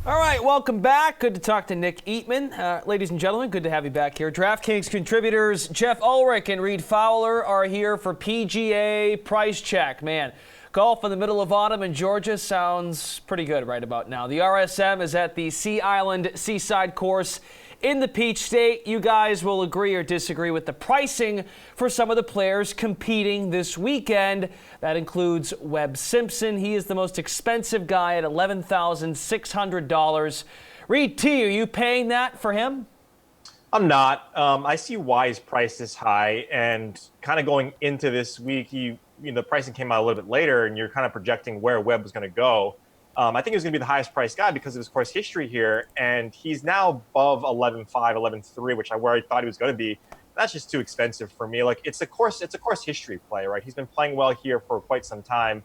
All right, welcome back. Good to talk to Nick Eatman. Ladies and gentlemen, good to have you back here. DraftKings contributors Jeff Ulrich and Reed Fowler are here for PGA Price Check. Man, golf in the middle of autumn in Georgia sounds pretty good right about now. The RSM is at the Sea Island Seaside course in the Peach State. You guys will agree or disagree with the pricing for some of the players competing this weekend. That includes Webb Simpson. He is the most expensive guy at $11,600. Reed T, are you paying that for him? I'm not. I see why his price is high, and kind of going into this week, the pricing came out a little bit later, and you're kind of projecting where Webb was going to go. I think he was going to be the highest priced guy because of his course history here, and he's now above 11.5, 11.3, which where I thought he was going to be. That's just too expensive for me. Like it's a course history play, right? He's been playing well here for quite some time.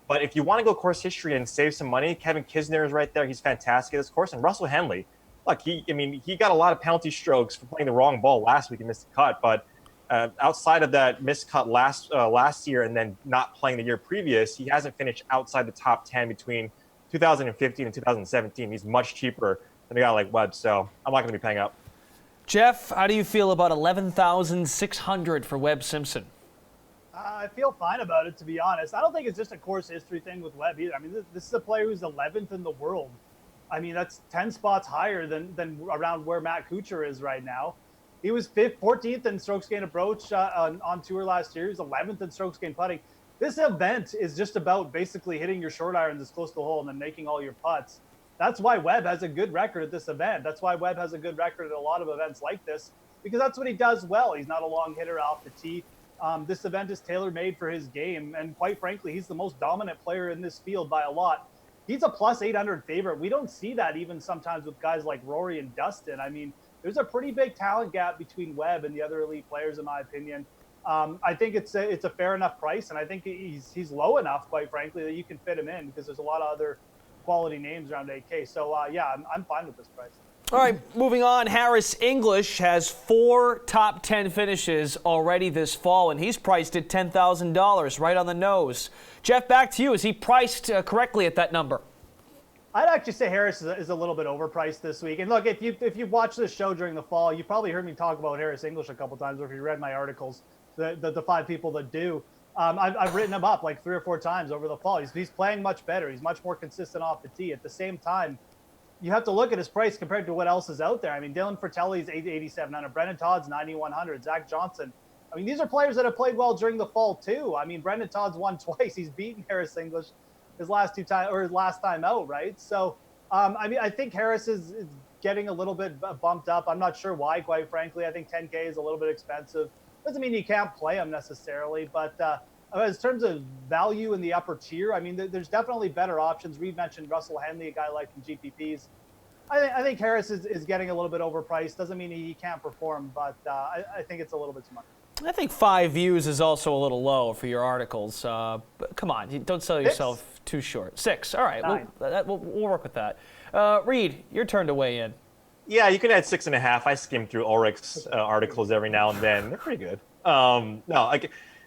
But if you want to go course history and save some money, Kevin Kisner is right there. He's fantastic at this course, and Russell Henley. Look, he got a lot of penalty strokes for playing the wrong ball last week and missed the cut. But outside of that missed cut last year and then not playing the year previous, he hasn't finished outside the top 10 between 2015 and 2017. He's much cheaper than a guy like Webb, so I'm not going to be paying up. Jeff, how do you feel about 11,600 for Webb Simpson? I feel fine about it, to be honest. I don't think it's just a course history thing with Webb either. I mean, this is a player who's 11th in the world. I mean, that's 10 spots higher than around where Matt Kuchar is right now. He was 14th in strokes gained approach on tour last year. He was 11th in strokes gained putting. This event is just about basically hitting your short irons as close to the hole and then making all your putts. That's why Webb has a good record at this event. That's why Webb has a good record at a lot of events like this, because that's what he does well. He's not a long hitter off the tee. This event is tailor-made for his game, and quite frankly, he's the most dominant player in this field by a lot. He's a plus 800 favorite. We don't see that even sometimes with guys like Rory and Dustin. I mean, there's a pretty big talent gap between Webb and the other elite players, in my opinion. I think it's a fair enough price, and I think he's low enough, quite frankly, that you can fit him in because there's a lot of other quality names around 8K. So, I'm fine with this price. All right, moving on. Harris English has 4 top 10 finishes already this fall, and he's priced at $10,000, right on the nose. Jeff, back to you. Is he priced correctly at that number? I'd actually say Harris is a little bit overpriced this week. And look, if you watched this show during the fall, you probably heard me talk about Harris English a couple times, or if you read my articles, the 5 people that do. I've written him up like 3 or 4 times over the fall. He's playing much better. He's much more consistent off the tee. At the same time, you have to look at his price compared to what else is out there. I mean, Dylan Fratelli's 8,700, Brendan Todd's 9,100, Zach Johnson. I mean, these are players that have played well during the fall too. I mean, Brendan Todd's won twice. He's beaten Harris English his last time out, right? So, I think Harris is getting a little bit bumped up. I'm not sure why, quite frankly. I think 10K is a little bit expensive. Doesn't mean you can't play him necessarily, but in terms of value in the upper tier, I mean, there's definitely better options. Reed mentioned Russell Henley, a guy like from GPPs. I think Harris is getting a little bit overpriced. Doesn't mean he can't perform, but I think it's a little bit too much. I think 5 views is also a little low for your articles. But come on, don't sell yourself too short. 6. All right, we'll work with that. Reed, your turn to weigh in. Yeah, you can add 6.5. I skim through Ulrich's articles every now and then. They're pretty good.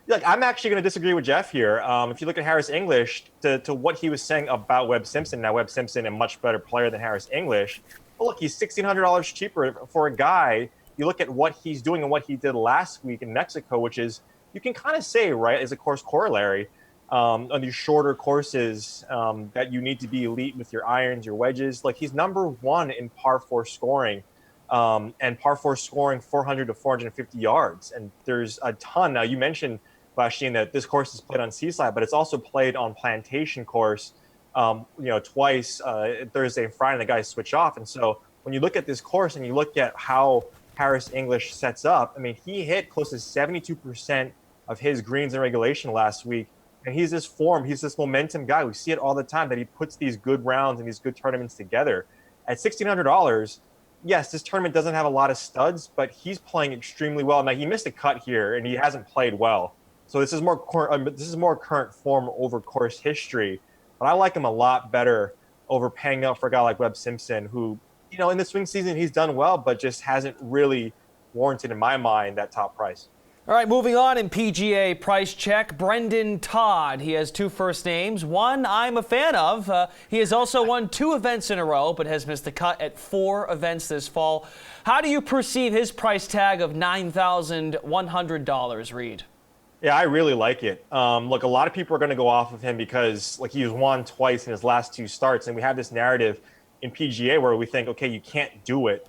Look, I'm actually going to disagree with Jeff here. If you look at Harris English, to what he was saying about Webb Simpson, now Webb Simpson, a much better player than Harris English. But look, he's $1,600 cheaper for a guy. You look at what he's doing and what he did last week in Mexico, which is, you can kind of say, right, as a course corollary, on these shorter courses that you need to be elite with your irons, your wedges. Like, he's number 1 in par 4 scoring. And par 4 scoring 400 to 450 yards. And there's a ton. Now, you mentioned, Glasheen, that this course is played on Seaside, but it's also played on Plantation course, twice, Thursday and Friday, the guys switch off. And so when you look at this course and you look at how Harris English sets up, I mean, he hit close to 72% of his greens in regulation last week. And he's this momentum guy. We see it all the time, that he puts these good rounds and these good tournaments together. At $1,600, yes, this tournament doesn't have a lot of studs, but he's playing extremely well. Now, he missed a cut here, and he hasn't played well. So this is more current form over course history. But I like him a lot better over paying up for a guy like Webb Simpson, who, in the swing season, he's done well, but just hasn't really warranted, in my mind, that top price. All right, moving on in PGA price check, Brendan Todd. He has 2 first names. One I'm a fan of. He has also won 2 events in a row, but has missed the cut at 4 events this fall. How do you perceive his price tag of $9,100, Reed? Yeah, I really like it. Look, a lot of people are going to go off of him because, like, he's won twice in his last 2 starts, and we have this narrative in PGA where we think, okay, you can't do it.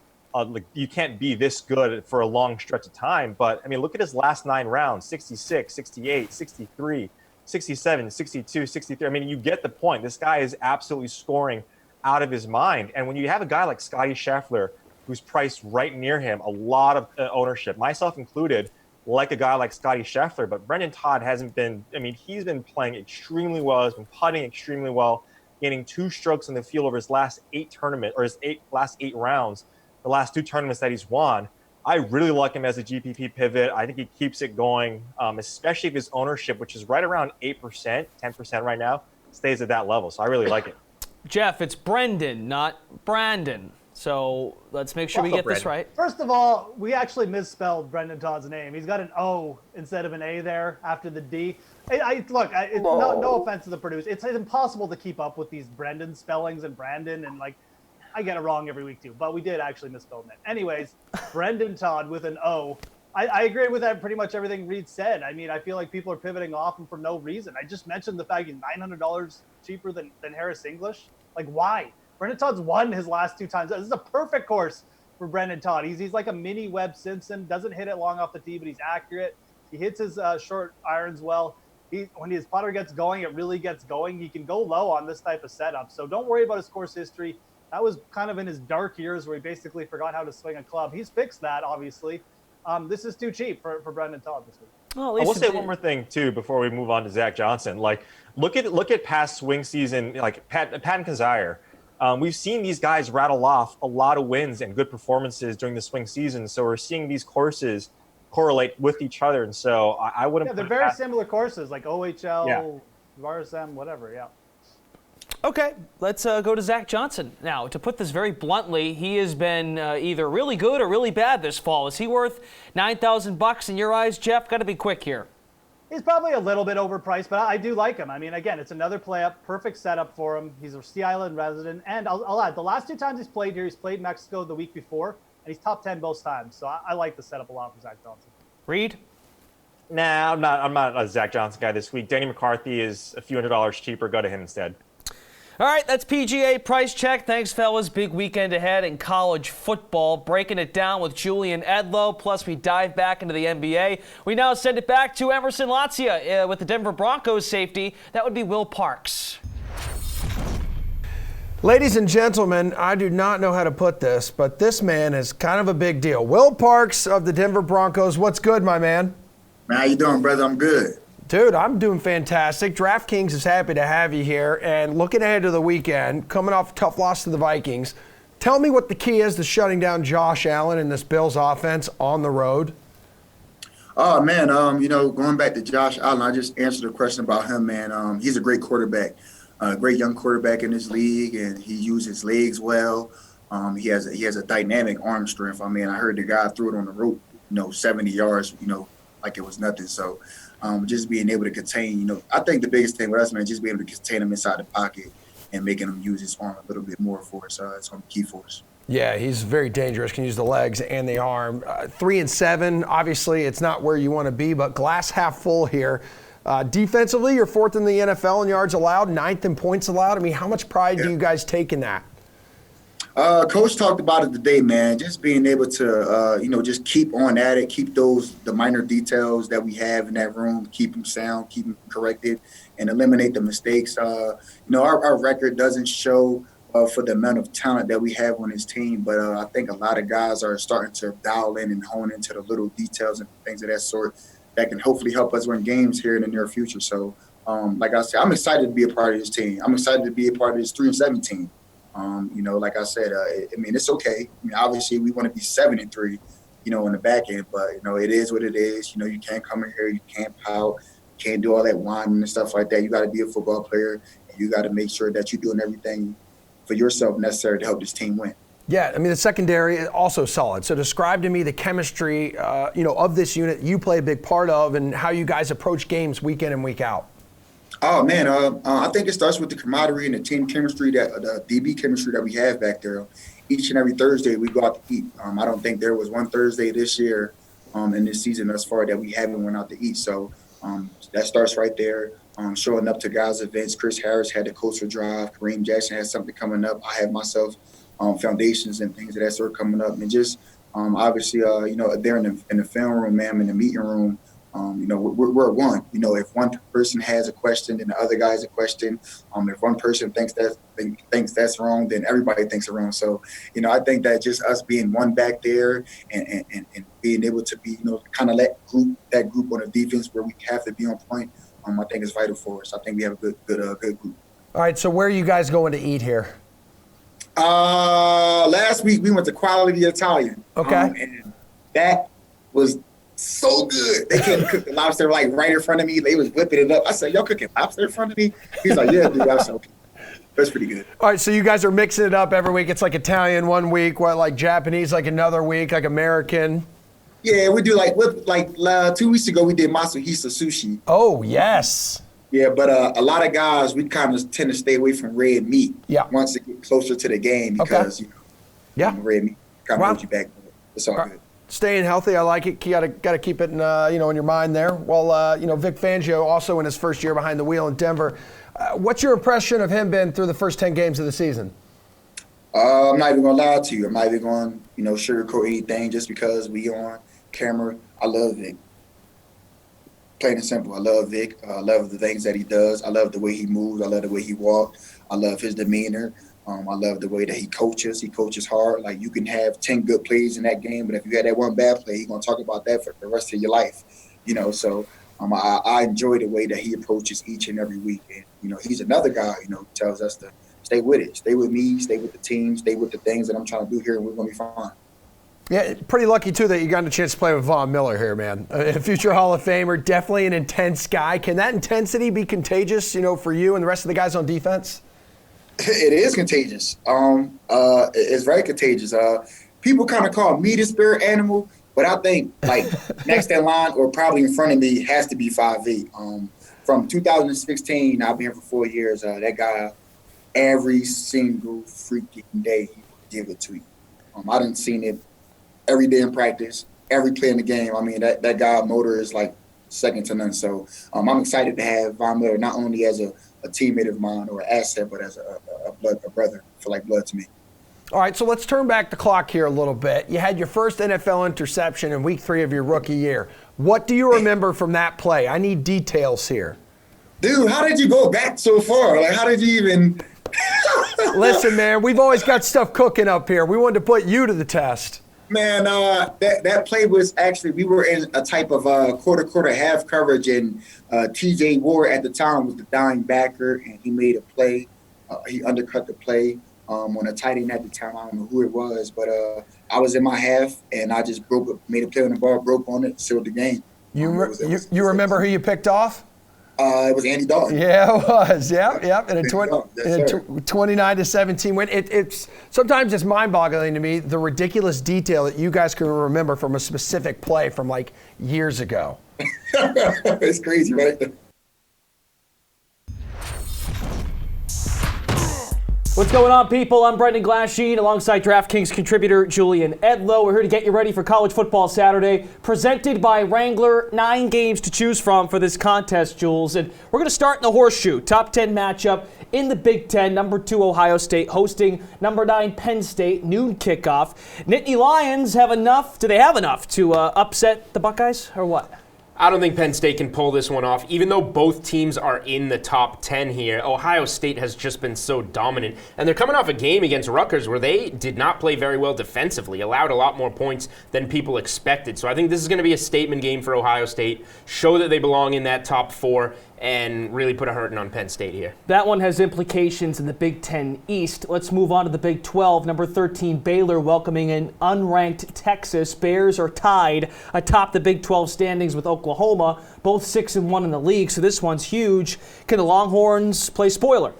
You can't be this good for a long stretch of time. But, I mean, look at his last 9 rounds, 66, 68, 63, 67, 62, 63. I mean, you get the point. This guy is absolutely scoring out of his mind. And when you have a guy like Scotty Scheffler, who's priced right near him, a lot of ownership, myself included, like a guy like Scotty Scheffler, but Brendan Todd hasn't been, he's been playing extremely well, has been putting extremely well, gaining 2 strokes in the field over his last 8 tournaments, or his last 8 rounds, the last 2 tournaments that he's won. I really like him as a GPP pivot. I think he keeps it going, especially if his ownership, which is right around 8%, 10% right now, stays at that level. So I really like it. Jeff, it's Brendan, not Brandon. So let's make sure we get this right. First of all, we actually misspelled Brendan Todd's name. He's got an O instead of an A there after the D. No offense to the producer. It's impossible to keep up with these Brendan spellings and Brandon, and I get it wrong every week too. But we did actually misspell it. Anyways, Brendan Todd with an O. I agree with that pretty much everything Reed said. I feel like people are pivoting off him for no reason. I just mentioned the fact he's $900 cheaper than Harris English. Why? Brendan Todd's won his last 2 times. This is a perfect course for Brendan Todd. He's like a mini Webb Simpson. Doesn't hit it long off the tee, but he's accurate. He hits his short irons well. When his putter gets going, it really gets going. He can go low on this type of setup. So don't worry about his course history. That was kind of in his dark years where he basically forgot how to swing a club. He's fixed that, obviously. This is too cheap for Brendan Todd this week. Well, I will say one more thing too before we move on to Zach Johnson. Look at past swing season, like Patton Kizzire. We've seen these guys rattle off a lot of wins and good performances during the swing season. So we're seeing these courses correlate with each other. And so I wouldn't. Yeah, they're very similar courses, like OHL, RSM, whatever. Yeah. Okay, let's go to Zach Johnson. Now, to put this very bluntly, he has been either really good or really bad this fall. Is he worth $9,000 in your eyes, Jeff? Got to be quick here. He's probably a little bit overpriced, but I do like him. Again, it's another play up, perfect setup for him. He's a Sea Island resident, and I'll add, the last 2 times he's played here, he's played Mexico the week before, and he's top 10 both times. So I like the setup a lot for Zach Johnson. Reed? Nah, I'm not a Zach Johnson guy this week. Danny McCarthy is a few $100s cheaper. Go to him instead. All right, that's PGA Price Check. Thanks, fellas. Big weekend ahead in college football. Breaking it down with Julian Edlow. Plus, we dive back into the NBA. We now send it back to Emerson Latzia with the Denver Broncos safety. That would be Will Parks. Ladies and gentlemen, I do not know how to put this, but this man is kind of a big deal. Will Parks of the Denver Broncos. What's good, my man? Man, how you doing, brother? I'm good. Dude, I'm doing fantastic. DraftKings is happy to have you here. And looking ahead to the weekend, coming off a tough loss to the Vikings, tell me what the key is to shutting down Josh Allen and this Bills offense on the road. Oh, man, going back to Josh Allen, I just answered a question about him, man. He's a great quarterback, a great young quarterback in this league, and he uses his legs well. He has a dynamic arm strength. I heard the guy threw it on the rope, 70 yards, like it was nothing. So just being able to contain, I think the biggest thing with us, man, just being able to contain him inside the pocket and making him use his arm a little bit more for us. It's going to be key for us. Yeah, he's very dangerous, can use the legs and the arm. 3-7, obviously it's not where you want to be, but glass half full here. Defensively, you're 4th in the NFL in yards allowed, 9th in points allowed. How much pride do you guys take in that? Coach talked about it today, man. Just being able to, just keep on at it, keep the minor details that we have in that room, keep them sound, keep them corrected, and eliminate the mistakes. Our record doesn't show for the amount of talent that we have on this team, but I think a lot of guys are starting to dial in and hone into the little details and things of that sort that can hopefully help us win games here in the near future. So, like I said, I'm excited to be a part of this team. I'm excited to be a part of this 3-7 team. Like I said, it's okay. Obviously we want to be 7-3, in the back end, but it is what it is. You can't come in here, you can't pout, you can't do all that whining and stuff like that. You got to be a football player, and you got to make sure that you're doing everything for yourself necessary to help this team win. Yeah, the secondary is also solid. So describe to me the chemistry, of this unit you play a big part of, and how you guys approach games week in and week out. Oh, man, I think it starts with the camaraderie and the team chemistry, the DB chemistry that we have back there. Each and every Thursday we go out to eat. I don't think there was one Thursday this year in this season thus far that we haven't went out to eat. So that starts right there. Showing up to guys' events. Chris Harris had the Coastal Drive. Kareem Jackson has something coming up. I have myself foundations and things of that sort coming up. And just obviously, there in the film room, man, in the meeting room, We're one. If one person has a question, then the other guy has a question. If one person thinks that's wrong, then everybody thinks it's wrong. So, I think that just us being one back there and being able to be, kind of let that group on the defense where we have to be on point, I think is vital for us. I think we have a good group. All right, so where are you guys going to eat here? Last week we went to Quality Italian. Okay. And that was so good. They couldn't cook the lobster like right in front of me. They was whipping it up. I said, "Y'all cooking lobster in front of me?" He's like, "Yeah, dude, that's okay." That's pretty good. All right, so you guys are mixing it up every week. It's like Italian one week, like Japanese like another week, like American. Yeah, we do like 2 weeks ago we did Matsuhisa sushi. Oh yes. Yeah, but a lot of guys we kind of tend to stay away from red meat. Yeah. Once it gets closer to the game because red meat kind of holds you back. It's all good. Staying healthy, I like it. You got to keep it in your mind there. Well, Vic Fangio also in his first year behind the wheel in Denver. What's your impression of him been through the first 10 games of the season? I'm not even gonna lie to you. I'm not even going sugarcoat anything just because we on camera. I love Vic. Plain and simple. I love Vic. I love the things that he does. I love the way he moves. I love the way he walks. I love his demeanor. I love the way that he coaches. He coaches hard. Like, you can have 10 good plays in that game, but if you had that one bad play, he's going to talk about that for the rest of your life. So I enjoy the way that he approaches each and every week. And, he's another guy, who tells us to stay with it. Stay with me, stay with the team, stay with the things that I'm trying to do here, and we're going to be fine. Yeah, pretty lucky, too, that you got a chance to play with Von Miller here, man. A future Hall of Famer, definitely an intense guy. Can that intensity be contagious, for you and the rest of the guys on defense? It is contagious. It's very contagious. People kind of call me the spirit animal, but I think next in line or probably in front of me has to be 5'8". From 2016, I've been here for 4 years. That guy, every single freaking day, he would give it to you. I done seen it every day in practice, every play in the game. I mean, that guy motor is like second to none. So I'm excited to have Von Miller not only as a teammate of mine or an asset, but as a brother, for like blood to me. All right, so let's turn back the clock here a little bit. You had your first NFL interception in week 3 of your rookie year. What do you remember from that play? I need details here. Dude, how did you go back so far? Like, how did you even... Listen, man, we've always got stuff cooking up here. We wanted to put you to the test. Man, that play was actually, we were in a type of quarter half coverage, and TJ Ward at the time was the dying backer, and he made a play. He undercut the play on a tight end at the time. I don't know who it was, but I was in my half, and I just made a play on the ball, broke on it, sealed the game. You remember who you picked off? It was Andy Dalton. Yeah, it was. Yep. And a 29-17 win. It's sometimes it's mind-boggling to me the ridiculous detail that you guys can remember from a specific play from like years ago. It's crazy, right? What's going on, people? I'm Brendan Glasheen alongside DraftKings contributor Julian Edlow. We're here to get you ready for College Football Saturday, presented by Wrangler. 9 games to choose from for this contest, Jules. And we're going to start in the horseshoe. Top 10 matchup in the Big Ten. Number 2 Ohio State hosting number 9 Penn State. Noon kickoff. Nittany Lions have enough. Do they have enough to upset the Buckeyes or what? I don't think Penn State can pull this one off. Even though both teams are in the top 10 here, Ohio State has just been so dominant. And they're coming off a game against Rutgers where they did not play very well defensively, allowed a lot more points than people expected. So I think this is going to be a statement game for Ohio State, show that they belong in that top 4, and really put a hurting on Penn State here. That one has implications in the Big Ten East. Let's move on to the Big 12. Number 13, Baylor welcoming an unranked Texas. Bears are tied atop the Big 12 standings with Oklahoma, both 6-1 in the league, so this one's huge. Can the Longhorns play spoiler?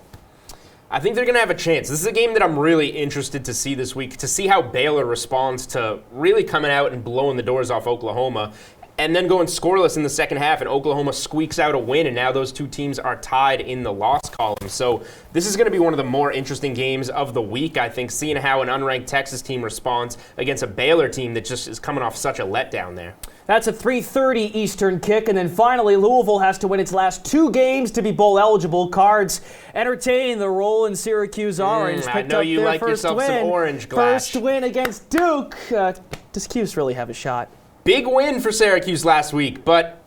I think they're going to have a chance. This is a game that I'm really interested to see this week, to see how Baylor responds to really coming out and blowing the doors off Oklahoma, and then going scoreless in the second half, and Oklahoma squeaks out a win, and now those two teams are tied in the loss column. So this is going to be one of the more interesting games of the week, I think, seeing how an unranked Texas team responds against a Baylor team that just is coming off such a letdown there. That's a 3:30 Eastern kick, and then finally Louisville has to win its last 2 games to be bowl eligible. Cards entertaining the role in Syracuse Orange. I know you like yourself some Orange, Glash. First win against Duke. Does Cuse really have a shot? Big win for Syracuse last week, but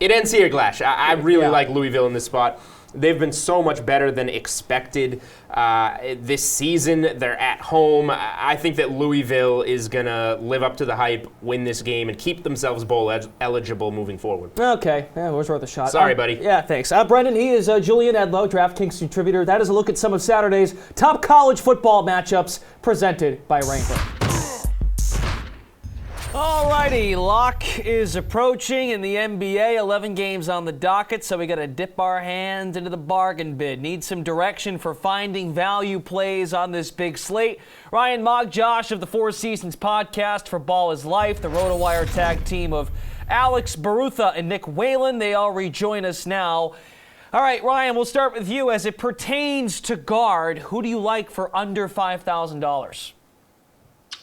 It ends here, Glash. I really like Louisville in this spot. They've been so much better than expected this season. They're at home. I think that Louisville is going to live up to the hype, win this game, and keep themselves bowl eligible moving forward. Okay, yeah, it was worth a shot. Sorry, buddy. Yeah, thanks. Brendan, he is Julian Edlow, DraftKings contributor. That is a look at some of Saturday's top college football matchups presented by Wrangler. Alrighty, lock is approaching in the NBA. 11 games on the docket, so we got to dip our hands into the bargain bid. Need some direction for finding value plays on this big slate. Ryan Mogg, Josh of the Four Seasons podcast for Ball is Life, the RotoWire tag team of Alex Barutha and Nick Whalen. They all rejoin us now. All right, Ryan, we'll start with you. As it pertains to guard, who do you like for under $5,000?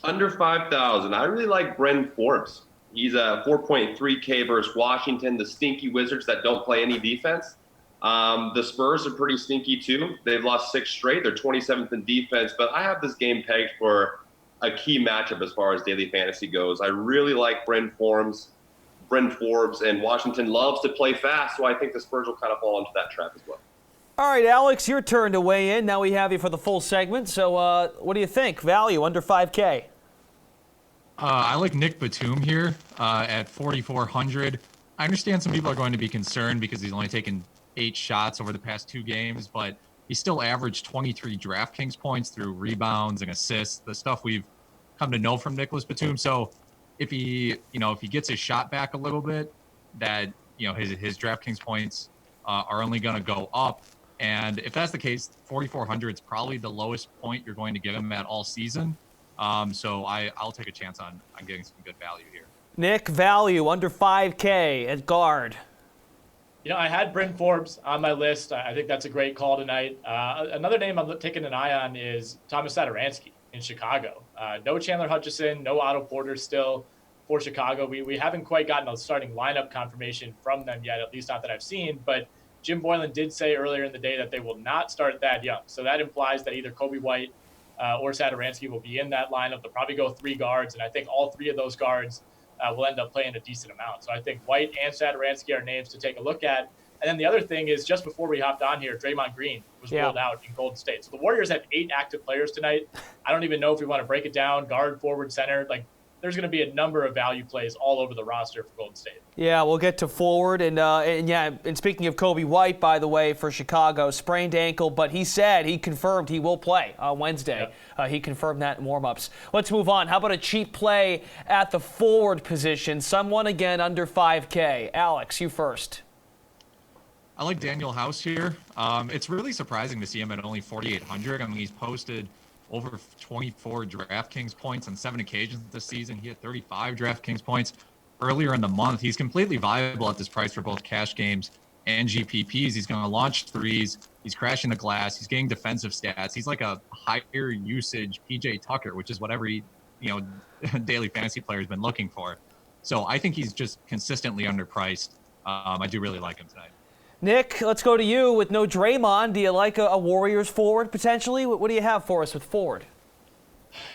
Under 5,000. I really like Brendan Forbes. He's a 4.3K versus Washington, the stinky Wizards that don't play any defense. The Spurs are pretty stinky too. They've lost 6 straight. They're 27th in defense, but I have this game pegged for a key matchup as far as daily fantasy goes. I really like Brendan Forbes, and Washington loves to play fast, so I think the Spurs will kind of fall into that trap as well. All right, Alex, your turn to weigh in. Now we have you for the full segment. So what do you think? Value under 5K? I like Nick Batum here at 4,400. I understand some people are going to be concerned because he's only taken 8 shots over the past 2 games, but he still averaged 23 DraftKings points through rebounds and assists, the stuff we've come to know from Nicholas Batum. So if he gets his shot back a little bit, that his DraftKings points are only going to go up. And if that's the case, 4,400 is probably the lowest point you're going to give him at all season. So I'll take a chance on getting some good value here. Nick, value under 5K at guard. I had Brendan Forbes on my list. I think that's a great call tonight. Another name I'm taking an eye on is Thomas Satoransky in Chicago. No Chandler Hutchison, no Otto Porter still for Chicago. We haven't quite gotten a starting lineup confirmation from them yet, at least not that I've seen. But Jim Boylan did say earlier in the day that they will not start Thad Young. So that implies that either Kobe White or Satoransky will be in that lineup. They'll probably go 3 guards, and I think all 3 of those guards will end up playing a decent amount. So I think White and Satoransky are names to take a look at. And then the other thing is, just before we hopped on here, Draymond Green was ruled out in Golden State. So the Warriors have 8 active players tonight. I don't even know if we want to break it down, guard, forward, center. There's going to be a number of value plays all over the roster for Golden State. Yeah, we'll get to forward. And speaking of Kobe White, by the way, for Chicago, sprained ankle, but he confirmed he will play on Wednesday. He confirmed that in warm-ups. Let's move on. How about a cheap play at the forward position? Someone, again, under 5K. Alex, you first. I like Daniel House here. It's really surprising to see him at only 4,800. I mean, he's posted over 24 DraftKings points on 7 occasions this season. He had 35 DraftKings points earlier in the month. He's completely viable at this price for both cash games and GPPs. He's going to launch threes. He's crashing the glass. He's getting defensive stats. He's like a higher usage PJ Tucker, which is what every daily fantasy player has been looking for. So I think he's just consistently underpriced. I do really like him tonight. Nick, let's go to you. With no Draymond, do you like a Warriors forward potentially? What do you have for us with forward?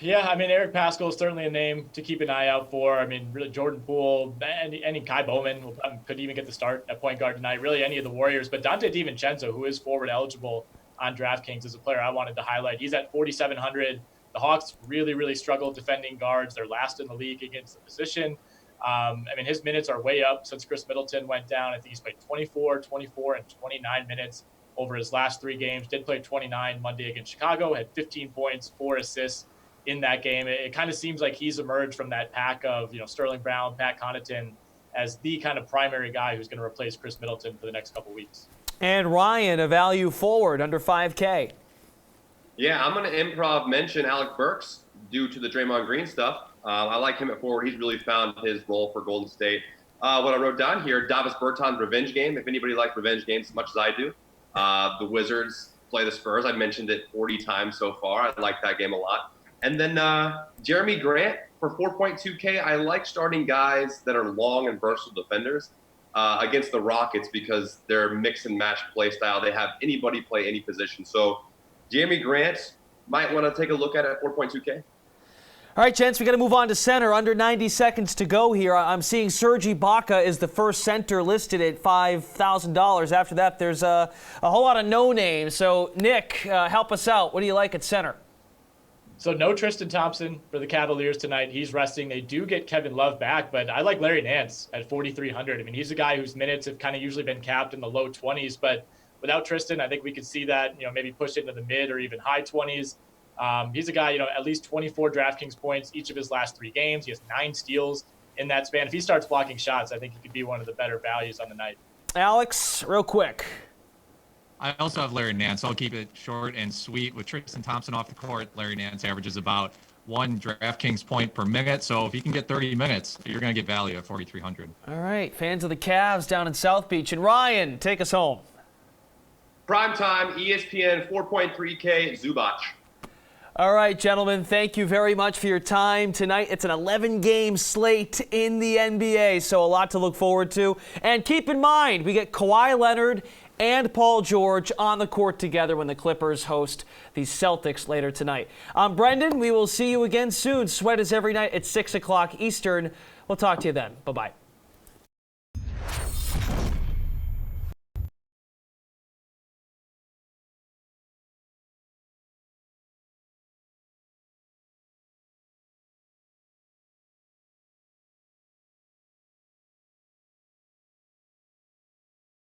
Yeah, I mean, Eric Paschall is certainly a name to keep an eye out for. I mean, really, Jordan Poole, any Kai Bowman could even get the start at point guard tonight. Really, any of the Warriors. But Dante DiVincenzo, who is forward eligible on DraftKings, is a player I wanted to highlight. He's at 4,700. The Hawks really, really struggle defending guards. They're last in the league against the position. I mean, his minutes are way up since Chris Middleton went down. I think he's played 24, 24, and 29 minutes over his last 3 games. Did play 29 Monday against Chicago, had 15 points, 4 assists in that game. It kind of seems like he's emerged from that pack of, Sterling Brown, Pat Connaughton as the kind of primary guy who's going to replace Chris Middleton for the next couple weeks. And Ryan, a value forward under 5K. Yeah, I'm going to improv mention Alec Burks due to the Draymond Green stuff. I like him at forward. He's really found his role for Golden State. What I wrote down here, Davis Bertans revenge game. If anybody likes revenge games as much as I do, the Wizards play the Spurs. I mentioned it 40 times so far. I like that game a lot. And then Jeremy Grant for 4.2K. I like starting guys that are long and versatile defenders against the Rockets because they're mix and match play style. They have anybody play any position. So Jeremy Grant might want to take a look at it at 4.2K. All right, gents, we got to move on to center. Under 90 seconds to go here. I'm seeing Serge Ibaka is the first center listed at $5,000. After that, there's a whole lot of no names. So, Nick, help us out. What do you like at center? So no Tristan Thompson for the Cavaliers tonight. He's resting. They do get Kevin Love back, but I like Larry Nance at 4,300. I mean, he's a guy whose minutes have kind of usually been capped in the low 20s, but without Tristan, I think we could see that, maybe push into the mid or even high 20s. He's a guy, at least 24 DraftKings points each of his last 3 games. He has 9 steals in that span. If he starts blocking shots, I think he could be one of the better values on the night. Alex, real quick. I also have Larry Nance. I'll keep it short and sweet. With Tristan Thompson off the court, Larry Nance averages about 1 DraftKings point per minute. So if he can get 30 minutes, you're going to get value at 4,300. All right, fans of the Cavs down in South Beach. And Ryan, take us home. Primetime, ESPN, 4.3K, Zubac. All right, gentlemen, thank you very much for your time tonight. It's an 11-game slate in the NBA, so a lot to look forward to. And keep in mind, we get Kawhi Leonard and Paul George on the court together when the Clippers host the Celtics later tonight. I'm Brendan. We will see you again soon. Sweat is every night at 6 o'clock Eastern. We'll talk to you then. Bye-bye.